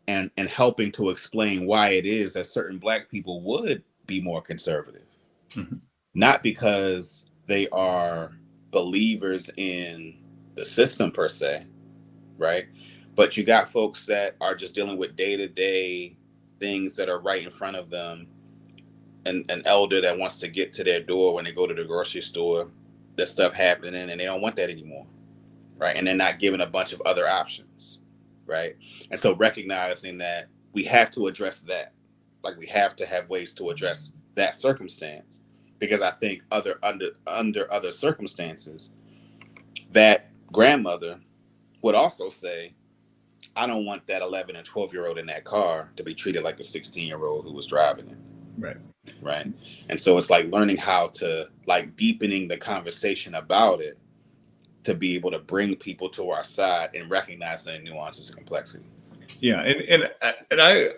and helping to explain why it is that certain Black people would be more conservative. Mm-hmm. Not because they are believers in the system per se, right? But you got folks that are just dealing with day-to-day things that are right in front of them. An elder that wants to get to their door when they go to the grocery store, there's stuff happening and they don't want that anymore, right? And they're not given a bunch of other options, right? And so recognizing that we have to address that, like we have to have ways to address that circumstance, because I think under other circumstances, that grandmother would also say, I don't want that 11 and 12-year-old in that car to be treated like the 16-year-old who was driving it. Right. Right. And so it's like learning how to, like, deepening the conversation about it to be able to bring people to our side and recognize the nuances and complexity. Yeah, and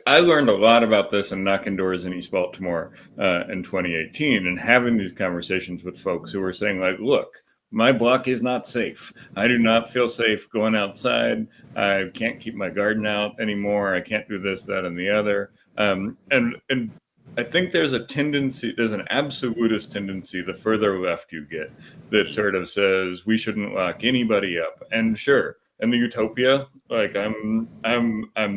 I learned a lot about this in knocking doors in East Baltimore in 2018, and having these conversations with folks who were saying, like, look, my block is not safe. I do not feel safe going outside. I can't keep my garden out anymore. I can't do this, that, and the other. And I think there's an absolutist tendency the further left you get that sort of says we shouldn't lock anybody up. And sure, in the utopia, like I'm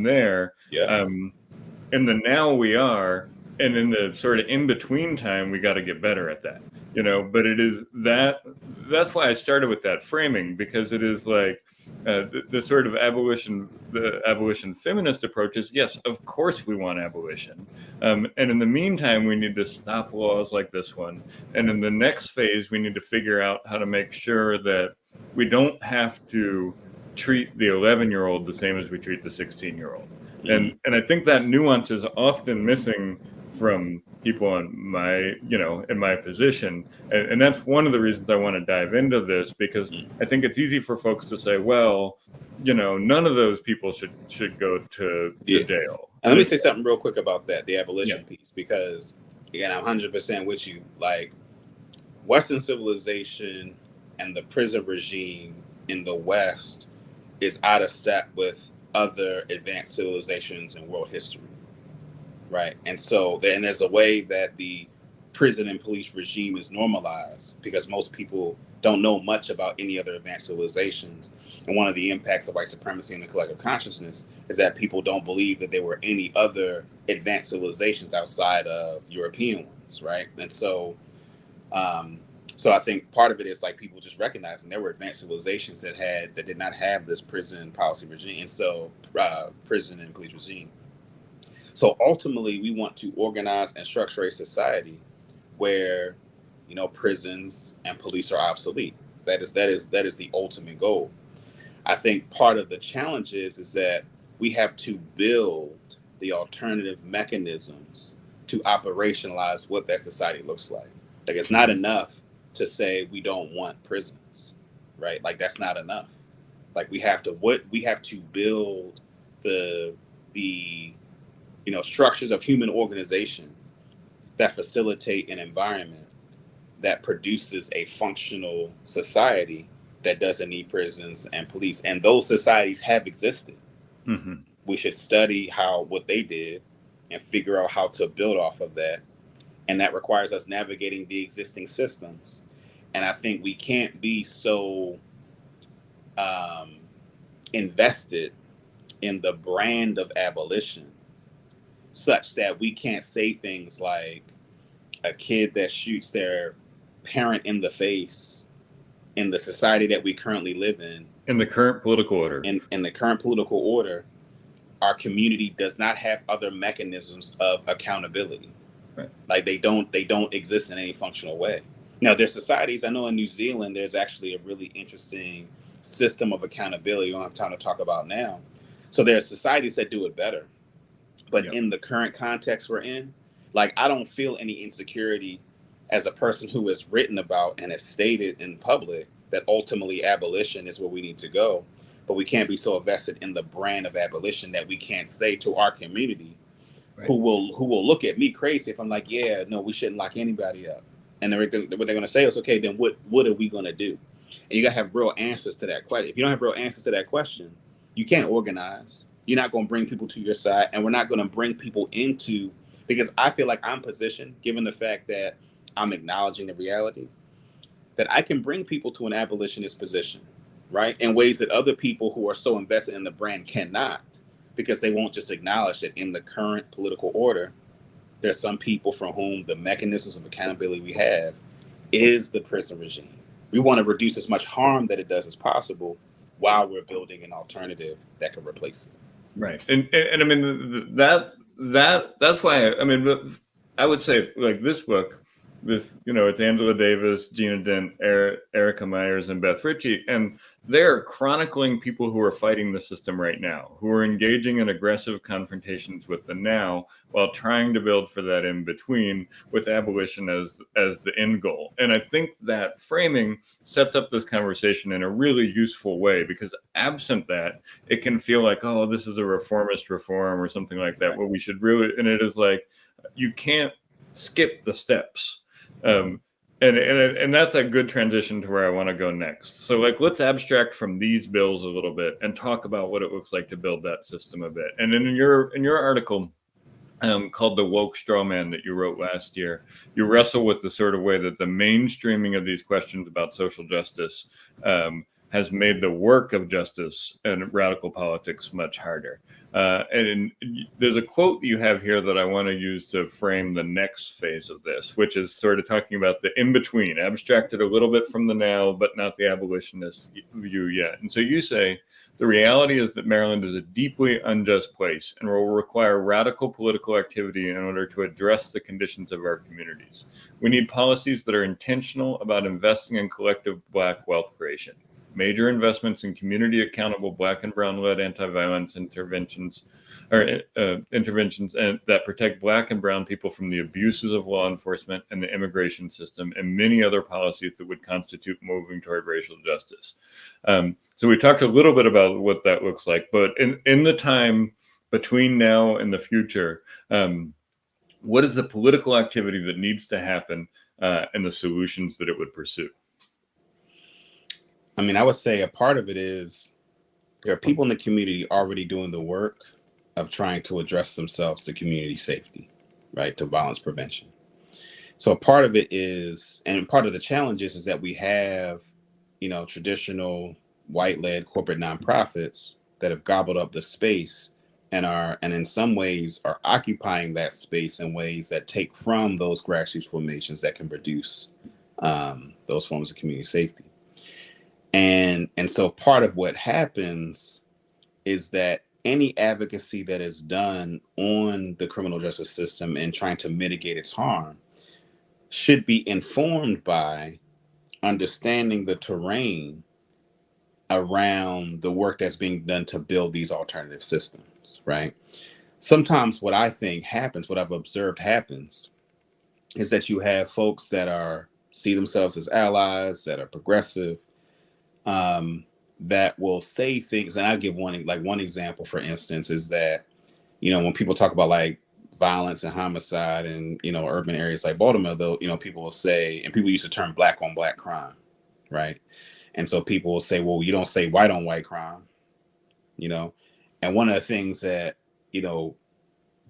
there. Yeah. In the now we are, and in the sort of in between time, we got to get better at that, you know. But it is that's why I started with that framing, because it is like the sort of the abolition feminist approach is, yes, of course we want abolition, and in the meantime we need to stop laws like this one, and in the next phase we need to figure out how to make sure that we don't have to treat the 11-year-old the same as we treat the 16-year-old. And I think that nuance is often missing from people in my position. And that's one of the reasons I want to dive into this, because I think it's easy for folks to say, well, none of those people should go to jail. And let me say something real quick about that, the abolition piece, because again, I'm 100% with you. Like, Western civilization and the prison regime in the West is out of step with other advanced civilizations in world history, right? And so there's a way that the prison and police regime is normalized because most people don't know much about any other advanced civilizations. And one of the impacts of white supremacy in the collective consciousness is that people don't believe that there were any other advanced civilizations outside of European ones, right? And so so I think part of it is like people just recognizing there were advanced civilizations that did not have this prison policy regime, and so prison and police regime. So ultimately, we want to organize and structure a society where, prisons and police are obsolete. That is the ultimate goal. I think part of the challenge is that we have to build the alternative mechanisms to operationalize what that society looks like. Like, it's not enough to say we don't want prisons, right? Like, that's not enough. Like, we have to build the structures of human organization that facilitate an environment that produces a functional society that doesn't need prisons and police. And those societies have existed. Mm-hmm. We should study what they did and figure out how to build off of that. And that requires us navigating the existing systems. And I think we can't be so invested in the brand of abolition such that we can't say things like a kid that shoots their parent in the face in the society that we currently live in the current political order. In the current political order, our community does not have other mechanisms of accountability. Right. Like, they don't exist in any functional way. Now, there's societies, I know in New Zealand, there's actually a really interesting system of accountability. We don't have time to talk about now. So there are societies that do it better. But in the current context we're in, like, I don't feel any insecurity as a person who has written about and has stated in public that ultimately abolition is where we need to go. But we can't be so invested in the brand of abolition that we can't say to our community, right, who will look at me crazy if I'm like, yeah, no, we shouldn't lock anybody up. And what they're going to say is, okay, then what are we going to do? And you got to have real answers to that question. If you don't have real answers to that question, you can't organize. You're not going to bring people to your side, and we're not going to bring people into, because I feel like I'm positioned, given the fact that I'm acknowledging the reality, that I can bring people to an abolitionist position, right? In ways that other people who are so invested in the brand cannot, because they won't just acknowledge that in the current political order, there's some people from whom the mechanisms of accountability we have is the prison regime. We want to reduce as much harm that it does as possible while we're building an alternative that can replace it. Right. And I mean, that's why, I mean, I would say, like, this book, this, it's Angela Davis, Gina Dent, Erica Myers, and Beth Ritchie, and they're chronicling people who are fighting the system right now, who are engaging in aggressive confrontations with the now, while trying to build for that in between, with abolition as the end goal. And I think that framing sets up this conversation in a really useful way, because absent that, it can feel like, oh, this is a reformist reform or something like that, where we should really, and it is like, you can't skip the steps. And that's a good transition to where I want to go next. So, like, let's abstract from these bills a little bit and talk about what it looks like to build that system a bit. And in your article called The Woke Straw Man that you wrote last year, you wrestle with the sort of way that the mainstreaming of these questions about social justice has made the work of justice and radical politics much harder. And there's a quote you have here that I want to use to frame the next phase of this, which is sort of talking about the in-between, abstracted a little bit from the now, but not the abolitionist view yet. And so you say, the reality is that Maryland is a deeply unjust place and will require radical political activity in order to address the conditions of our communities. We need policies that are intentional about investing in collective Black wealth creation. Major investments in community accountable Black and brown-led anti-violence interventions that protect Black and brown people from the abuses of law enforcement and the immigration system, and many other policies that would constitute moving toward racial justice. So we talked a little bit about what that looks like, but in the time between now and the future, what is the political activity that needs to happen and the solutions that it would pursue? I mean, I would say a part of it is there are people in the community already doing the work of trying to address themselves to community safety, right, to violence prevention. So a part of it is, and part of the challenge is that we have, traditional white-led corporate nonprofits that have gobbled up the space and in some ways are occupying that space in ways that take from those grassroots formations that can reduce those forms of community safety. And so part of what happens is that any advocacy that is done on the criminal justice system and trying to mitigate its harm should be informed by understanding the terrain around the work that's being done to build these alternative systems, right? Sometimes what I think happens, what I've observed happens, is that you have folks that see themselves as allies, that are progressive, that will say things, and I'll give one example, for instance, is that, when people talk about like violence and homicide in, urban areas like Baltimore, though, people will say, and people use the term Black on Black crime, right? And so people will say, well, you don't say white on white crime, and one of the things that,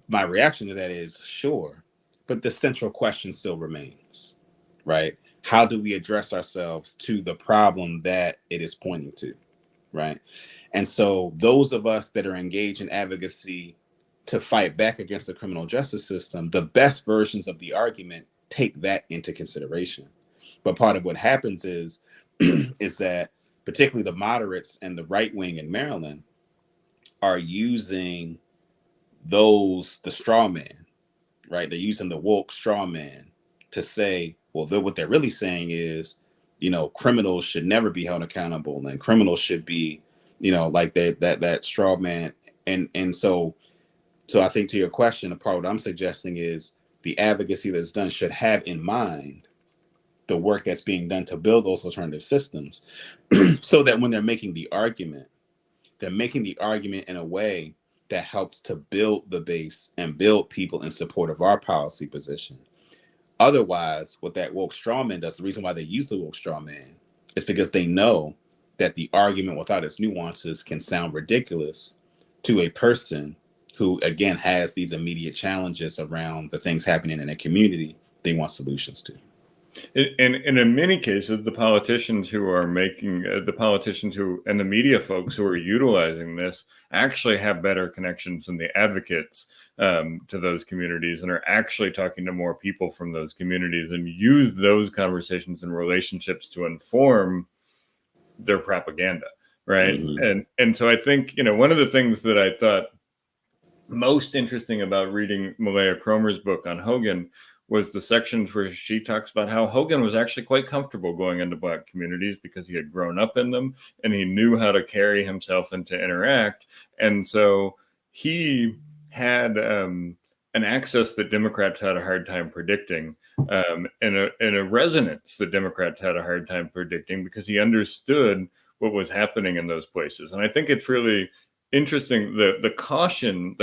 my reaction to that is, sure, but the central question still remains, right? How do we address ourselves to the problem that it is pointing to, right? And so those of us that are engaged in advocacy to fight back against the criminal justice system, the best versions of the argument take that into consideration. But part of what happens is that particularly the moderates and the right wing in Maryland are using the straw man, right? They're using the woke straw man to say, well, what they're really saying is, criminals should never be held accountable, and criminals should be, like that straw man. And so I think, to your question, the part what I'm suggesting is the advocacy that's done should have in mind the work that's being done to build those alternative systems, so that when they're making the argument in a way that helps to build the base and build people in support of our policy position. Otherwise, what that woke straw man does, the reason why they use the woke straw man It's because they know that the argument without its nuances can sound ridiculous to a person who, again, has these immediate challenges around the things happening in a community they want solutions to. And in many cases, the politicians who are making the politicians who and the media folks who are utilizing this actually have better connections than the advocates to those communities, and are actually talking to more people from those communities and use those conversations and relationships to inform their propaganda, right? Mm-hmm. And so I think, one of the things that I thought most interesting about reading Malaya Cromer's book on Hogan was the sections where she talks about how Hogan was actually quite comfortable going into Black communities because he had grown up in them and he knew how to carry himself and to interact. And so he had an access that Democrats had a hard time predicting, and a resonance that Democrats had a hard time predicting, because he understood what was happening in those places. And I think it's really interesting, the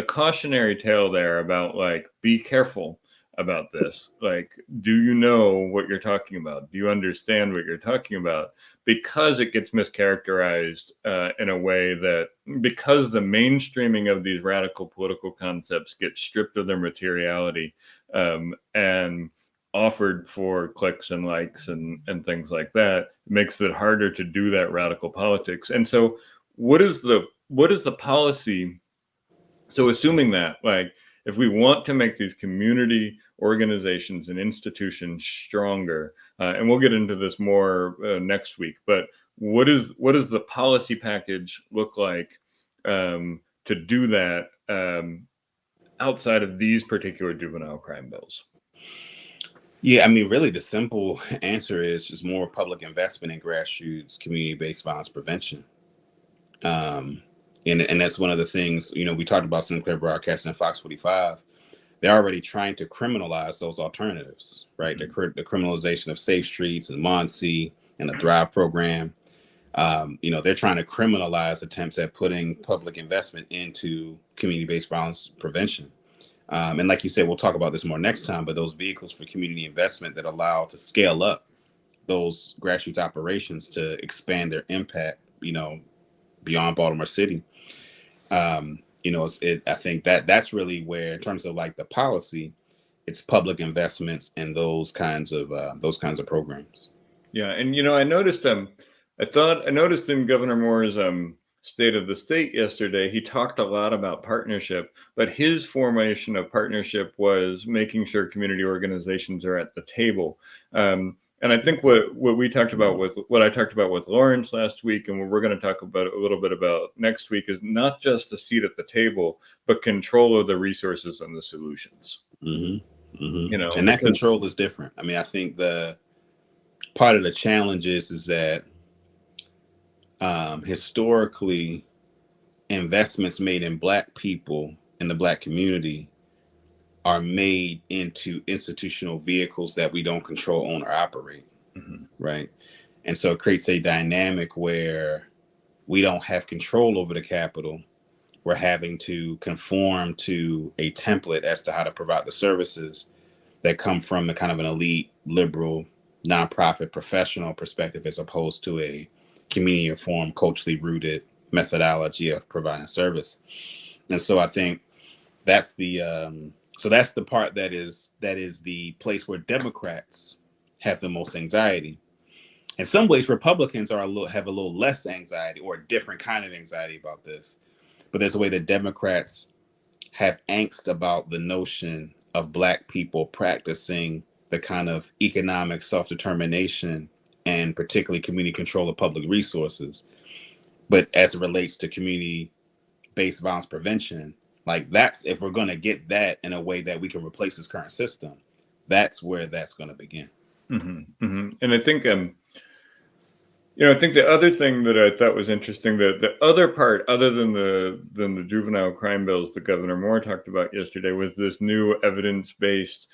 cautionary tale there about, like, be careful about this. Like, do you know what you're talking about? Do you understand what you're talking about? Because it gets mischaracterized in a way that, because the mainstreaming of these radical political concepts gets stripped of their materiality and offered for clicks and likes and things like that, it makes it harder to do that radical politics. And so what is the policy? So assuming that, like, if we want to make these community organizations and institutions stronger, and we'll get into this more next week, but what does the policy package look like to do that outside of these particular juvenile crime bills? Yeah, I mean, really, the simple answer is just more public investment in grassroots community-based violence prevention. And that's one of the things, we talked about Sinclair Broadcasting and Fox 45. They're already trying to criminalize those alternatives, right? Mm-hmm. The criminalization of Safe Streets and Monsi and the Thrive program. They're trying to criminalize attempts at putting public investment into community-based violence prevention. And like you said, we'll talk about this more next time, but those vehicles for community investment that allow to scale up those grassroots operations to expand their impact, beyond Baltimore City. I think that's really where, in terms of like the policy, it's public investments in those kinds of programs. Yeah, and I noticed in Governor Moore's State of the State yesterday, he talked a lot about partnership, but his formation of partnership was making sure community organizations are at the table. And I think what I talked about with Lawrence last week, and what we're going to talk about a little bit about next week, is not just a seat at the table, but control of the resources and the solutions. Mm-hmm. Mm-hmm. And that control is different. I mean, I think the part of the challenge is that historically, investments made in Black people in the Black community are made into institutional vehicles that we don't control, own, or operate. Mm-hmm. Right. And so it creates a dynamic where we don't have control over the capital. We're having to conform to a template as to how to provide the services that come from a kind of an elite, liberal, nonprofit, professional perspective, as opposed to a community-informed, culturally rooted methodology of providing service. And so I think that's the part that is the place where Democrats have the most anxiety. In some ways, Republicans have a little less anxiety, or a different kind of anxiety about this. But there's a way that Democrats have angst about the notion of Black people practicing the kind of economic self-determination and particularly community control of public resources. But as it relates to community-based violence prevention, like, that's, if we're going to get that in a way that we can replace this current system, that's where that's going to begin. Mm-hmm. Mm-hmm. And I think, I think the other thing that I thought was interesting, that the other part, other than the juvenile crime bills that Governor Moore talked about yesterday, was this new evidence-based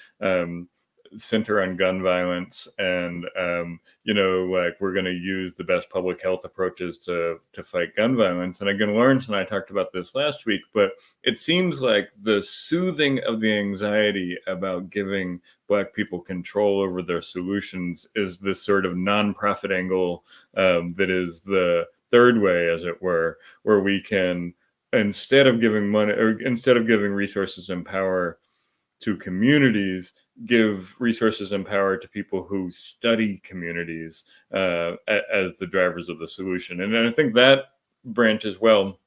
center on gun violence, and like we're going to use the best public health approaches to fight gun violence. And again, Lawrence and I talked about this last week, but it seems like the soothing of the anxiety about giving Black people control over their solutions is this sort of nonprofit angle that is the third way, as it were, where we can, instead of giving money or instead of giving resources and power to communities, give resources and power to people who study communities as the drivers of the solution. And I think that branches well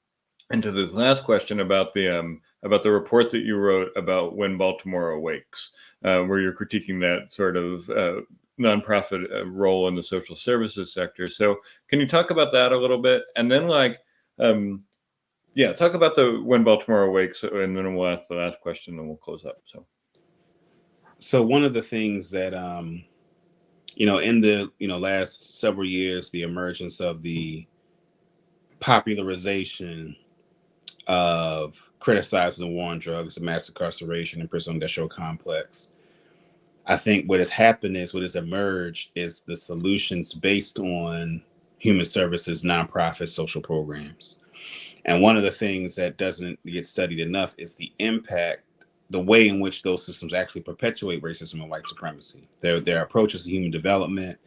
into this last question about the report that you wrote about When Baltimore Awakes, where you're critiquing that sort of nonprofit role in the social services sector. So can you talk about that a little bit? And then talk about the When Baltimore Awakes, and then we'll ask the last question and we'll close up. So one of the things that, in the, last several years, the emergence of the popularization of criticizing the war on drugs, the mass incarceration and prison industrial complex, I think what has happened is what has emerged is the solutions based on human services, nonprofit social programs. And one of the things that doesn't get studied enough is the impact, the way in which those systems actually perpetuate racism and white supremacy. There are approaches to human development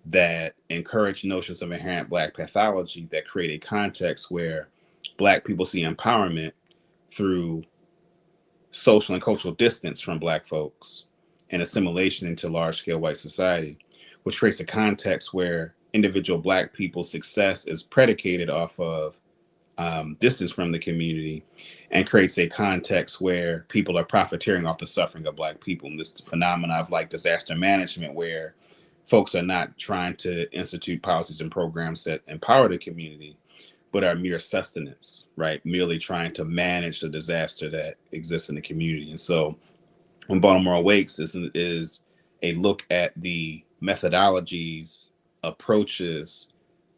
that encourage notions of inherent Black pathology that create a context where Black people see empowerment through social and cultural distance from Black folks and assimilation into large-scale white society, which creates a context where individual Black people's success is predicated off of distance from the community, and creates a context where people are profiteering off the suffering of Black people. And this phenomena of like disaster management, where folks are not trying to institute policies and programs that empower the community, but are mere sustenance, right? Merely trying to manage the disaster that exists in the community. And so When Baltimore Awakes is a look at the methodologies, approaches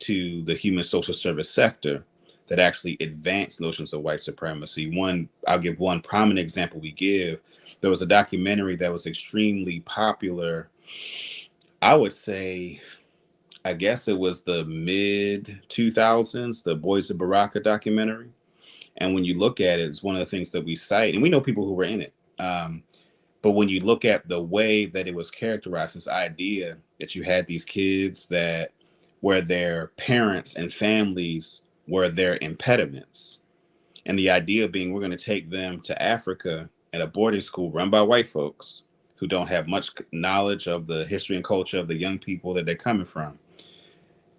to the human social service sector that actually advance notions of white supremacy. I'll give one prominent example we give. There was a documentary that was extremely popular. I would say, I guess it was the mid 2000s, the Boys of Baraka documentary. And when you look at it, it's one of the things that we cite, and we know people who were in it. But when you look at the way that it was characterized, this idea that you had these kids that where their parents and families were their impediments. And the idea being, we're going to take them to Africa at a boarding school run by white folks who don't have much knowledge of the history and culture of the young people that they're coming from.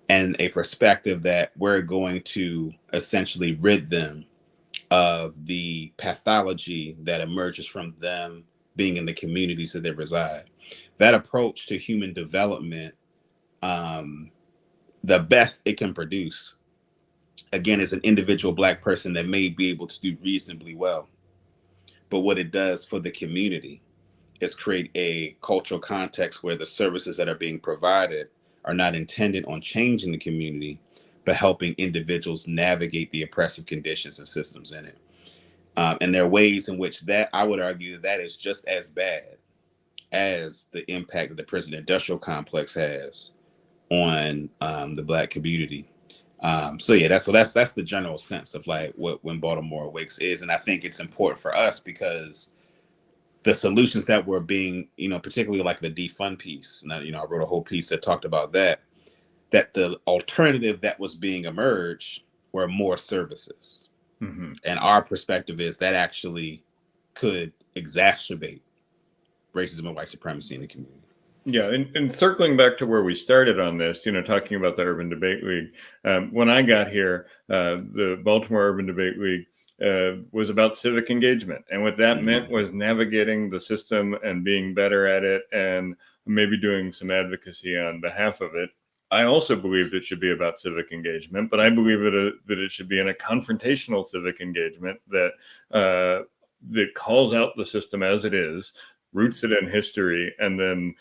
And a perspective that we're going to essentially rid them of the pathology that emerges from them being in the communities that they reside. That approach to human development, the best it can produce, again, is an individual Black person that may be able to do reasonably well. But what it does for the community is create a cultural context where the services that are being provided are not intended on changing the community, but helping individuals navigate the oppressive conditions and systems in it. And there are ways in which that, I would argue, that is just as bad as the impact that the prison industrial complex has on the Black community. That's the general sense of like what When Baltimore Awakes is. And I think it's important for us because the solutions that were being, particularly like the defund piece, and I wrote a whole piece that talked about that the alternative that was being emerged were more services. Mm-hmm. And our perspective is that actually could exacerbate racism and white supremacy in the community. Yeah, and circling back to where we started on this, talking about the Urban Debate League, when I got here, the Baltimore Urban Debate League was about civic engagement. And what that meant was navigating the system and being better at it and maybe doing some advocacy on behalf of it. I also believed it should be about civic engagement, but I believe that it should be in a confrontational civic engagement that calls out the system as it is, roots it in history, and then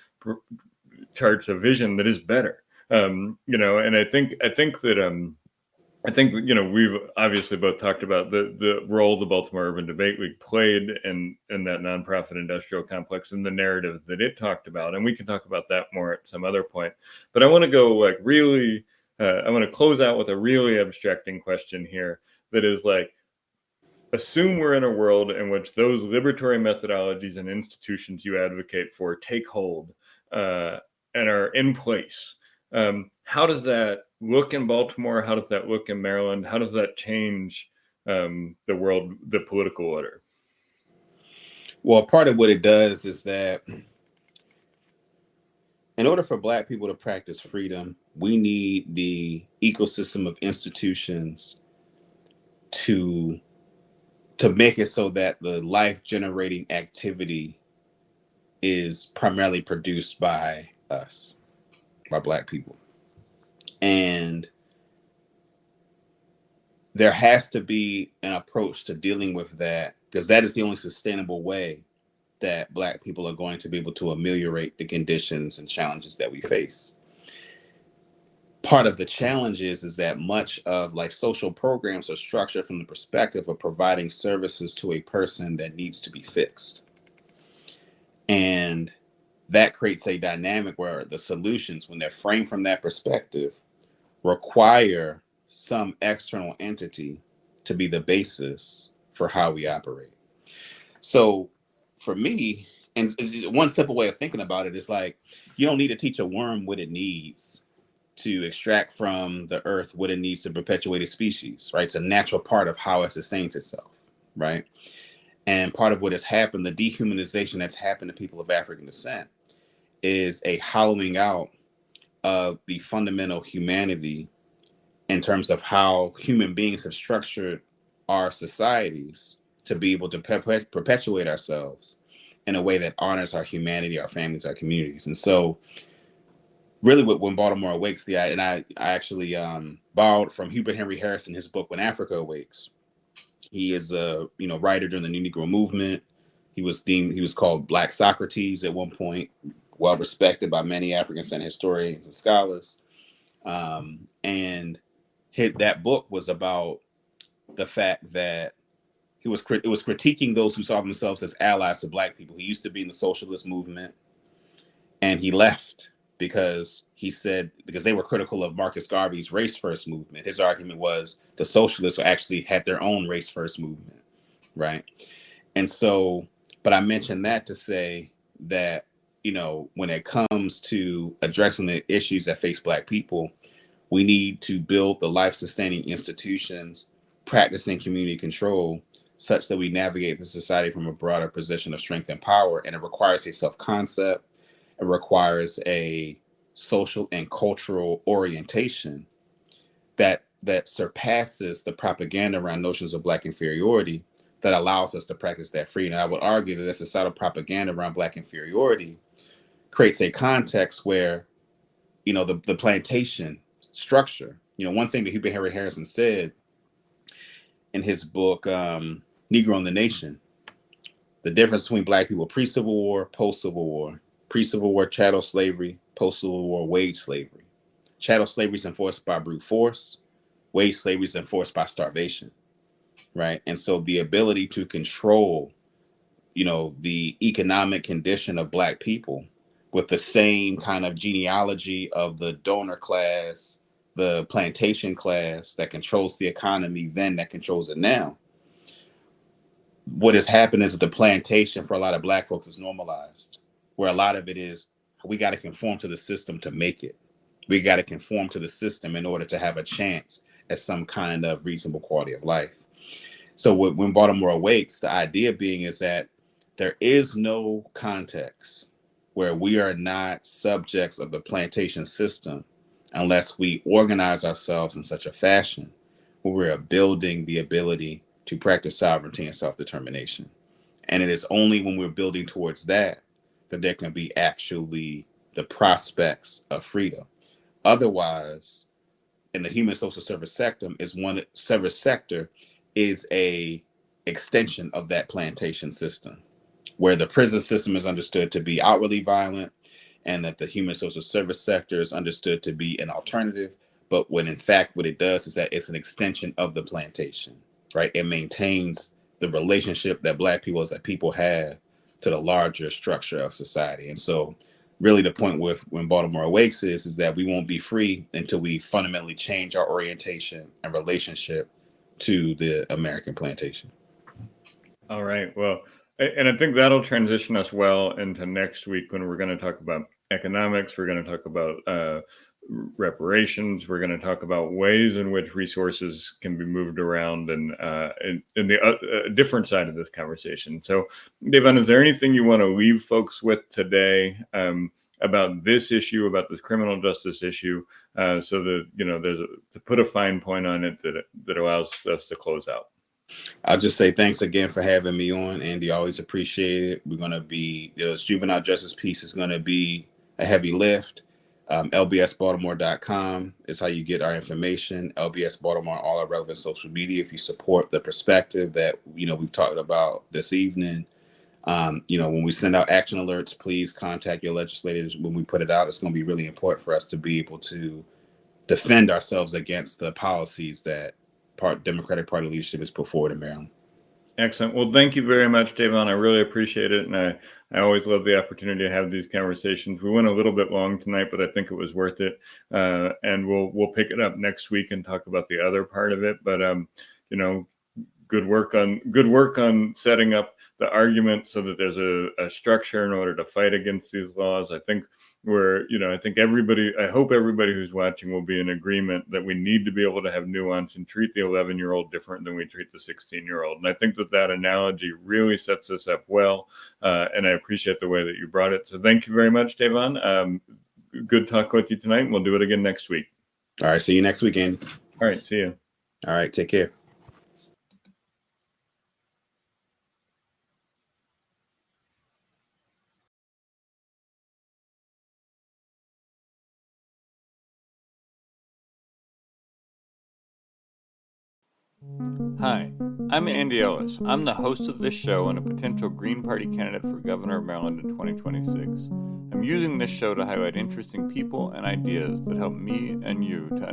charts a vision that is better. And I think that I think, we've obviously both talked about the role the Baltimore Urban Debate League played in that nonprofit industrial complex and the narrative that it talked about. And we can talk about that more at some other point. But I want to go really, I want to close out with a really abstracting question here that is assume we're in a world in which those liberatory methodologies and institutions you advocate for take hold and are in place. How does that look in Baltimore? How does that look in Maryland? How does that change the world, the political order? Well, part of what it does is that in order for Black people to practice freedom, we need the ecosystem of institutions to make it so that the life-generating activity is primarily produced by us, by Black people. And there has to be an approach to dealing with that, because that is the only sustainable way that Black people are going to be able to ameliorate the conditions and challenges that we face. Part of the challenge is that much of social programs are structured from the perspective of providing services to a person that needs to be fixed. And that creates a dynamic where the solutions, when they're framed from that perspective, require some external entity to be the basis for how we operate. So for me, and one simple way of thinking about it is you don't need to teach a worm what it needs to extract from the earth what it needs to perpetuate its species, right? It's a natural part of how it sustains itself, right? And part of what has happened, the dehumanization that's happened to people of African descent, is a hollowing out of the fundamental humanity in terms of how human beings have structured our societies to be able to perpetuate ourselves in a way that honors our humanity, our families, our communities. And so really when Baltimore Awakes, I actually borrowed from Hubert Henry Harrison, his book, When Africa Awakes. He is a writer during the New Negro movement. He was called Black Socrates at one point, well respected by many African descent historians and scholars. And that book was about the fact that it was critiquing those who saw themselves as allies to Black people. He used to be in the socialist movement, and he left because they were critical of Marcus Garvey's race first movement. His argument was the socialists actually had their own race first movement, right? And so, but I mentioned that to say that, when it comes to addressing the issues that face Black people, we need to build the life-sustaining institutions, practicing community control, such that we navigate the society from a broader position of strength and power. And it requires a self-concept. It requires a social and cultural orientation that surpasses the propaganda around notions of Black inferiority that allows us to practice that freedom. I would argue that this societal propaganda around Black inferiority creates a context where, the plantation structure, one thing that Hubert Henry Harrison said in his book, Negro in the Nation, the difference between Black people pre-Civil War, post-Civil War. Pre-Civil War, chattel slavery. Post-Civil War, wage slavery. Chattel slavery is enforced by brute force. Wage slavery is enforced by starvation, right? And so the ability to control, the economic condition of Black people with the same kind of genealogy of the donor class, the plantation class that controls the economy then, that controls it now. What has happened is that the plantation for a lot of Black folks is normalized, where a lot of it is, we got to conform to the system to make it. We got to conform to the system in order to have a chance at some kind of reasonable quality of life. So when Baltimore Awakes, the idea being is that there is no context where we are not subjects of the plantation system unless we organize ourselves in such a fashion where we are building the ability to practice sovereignty and self-determination. And it is only when we're building towards that there can be actually the prospects of freedom. Otherwise, in the human social service sector is a extension of that plantation system, where the prison system is understood to be outwardly violent and that the human social service sector is understood to be an alternative, But when in fact what it does is that it's an extension of the plantation, right? It maintains the relationship that Black people as a people have to the larger structure of society. And so really the point with when Baltimore Awakes is that we won't be free until we fundamentally change our orientation and relationship to the American plantation. All right. Well, and I think that'll transition us well into next week when we're going to talk about economics. We're going to talk about reparations. We're going to talk about ways in which resources can be moved around and in the different side of this conversation. So, Dayvon, is there anything you want to leave folks with today about this issue, about this criminal justice issue, so that, there's to put a fine point on it that allows us to close out? I'll just say thanks again for having me on, Andy. Always appreciate it. We're going to be, this juvenile justice piece is going to be a heavy lift. LBSBaltimore.com is how you get our information. LBS Baltimore on all our relevant social media. If you support the perspective that, we've talked about this evening, when we send out action alerts, please contact your legislators when we put it out. It's going to be really important for us to be able to defend ourselves against the policies that Democratic Party leadership has put forward in Maryland. Excellent. Well, thank you very much, Dayvon. I really appreciate it. And I always love the opportunity to have these conversations. We went a little bit long tonight, but I think it was worth it. And we'll pick it up next week and talk about the other part of it. But, good work on setting up the argument so that there's a structure in order to fight against these laws. I think I hope everybody who's watching will be in agreement that we need to be able to have nuance and treat the 11-year-old different than we treat the 16-year-old. And I think that analogy really sets us up well. And I appreciate the way that you brought it. So thank you very much, Dayvon. Good talking with you tonight. We'll do it again next week. All right. See you next weekend. All right. See you. All right. Take care. Hi, I'm Andy Ellis. I'm the host of this show and a potential Green Party candidate for governor of Maryland in 2026. I'm using this show to highlight interesting people and ideas that help me and you to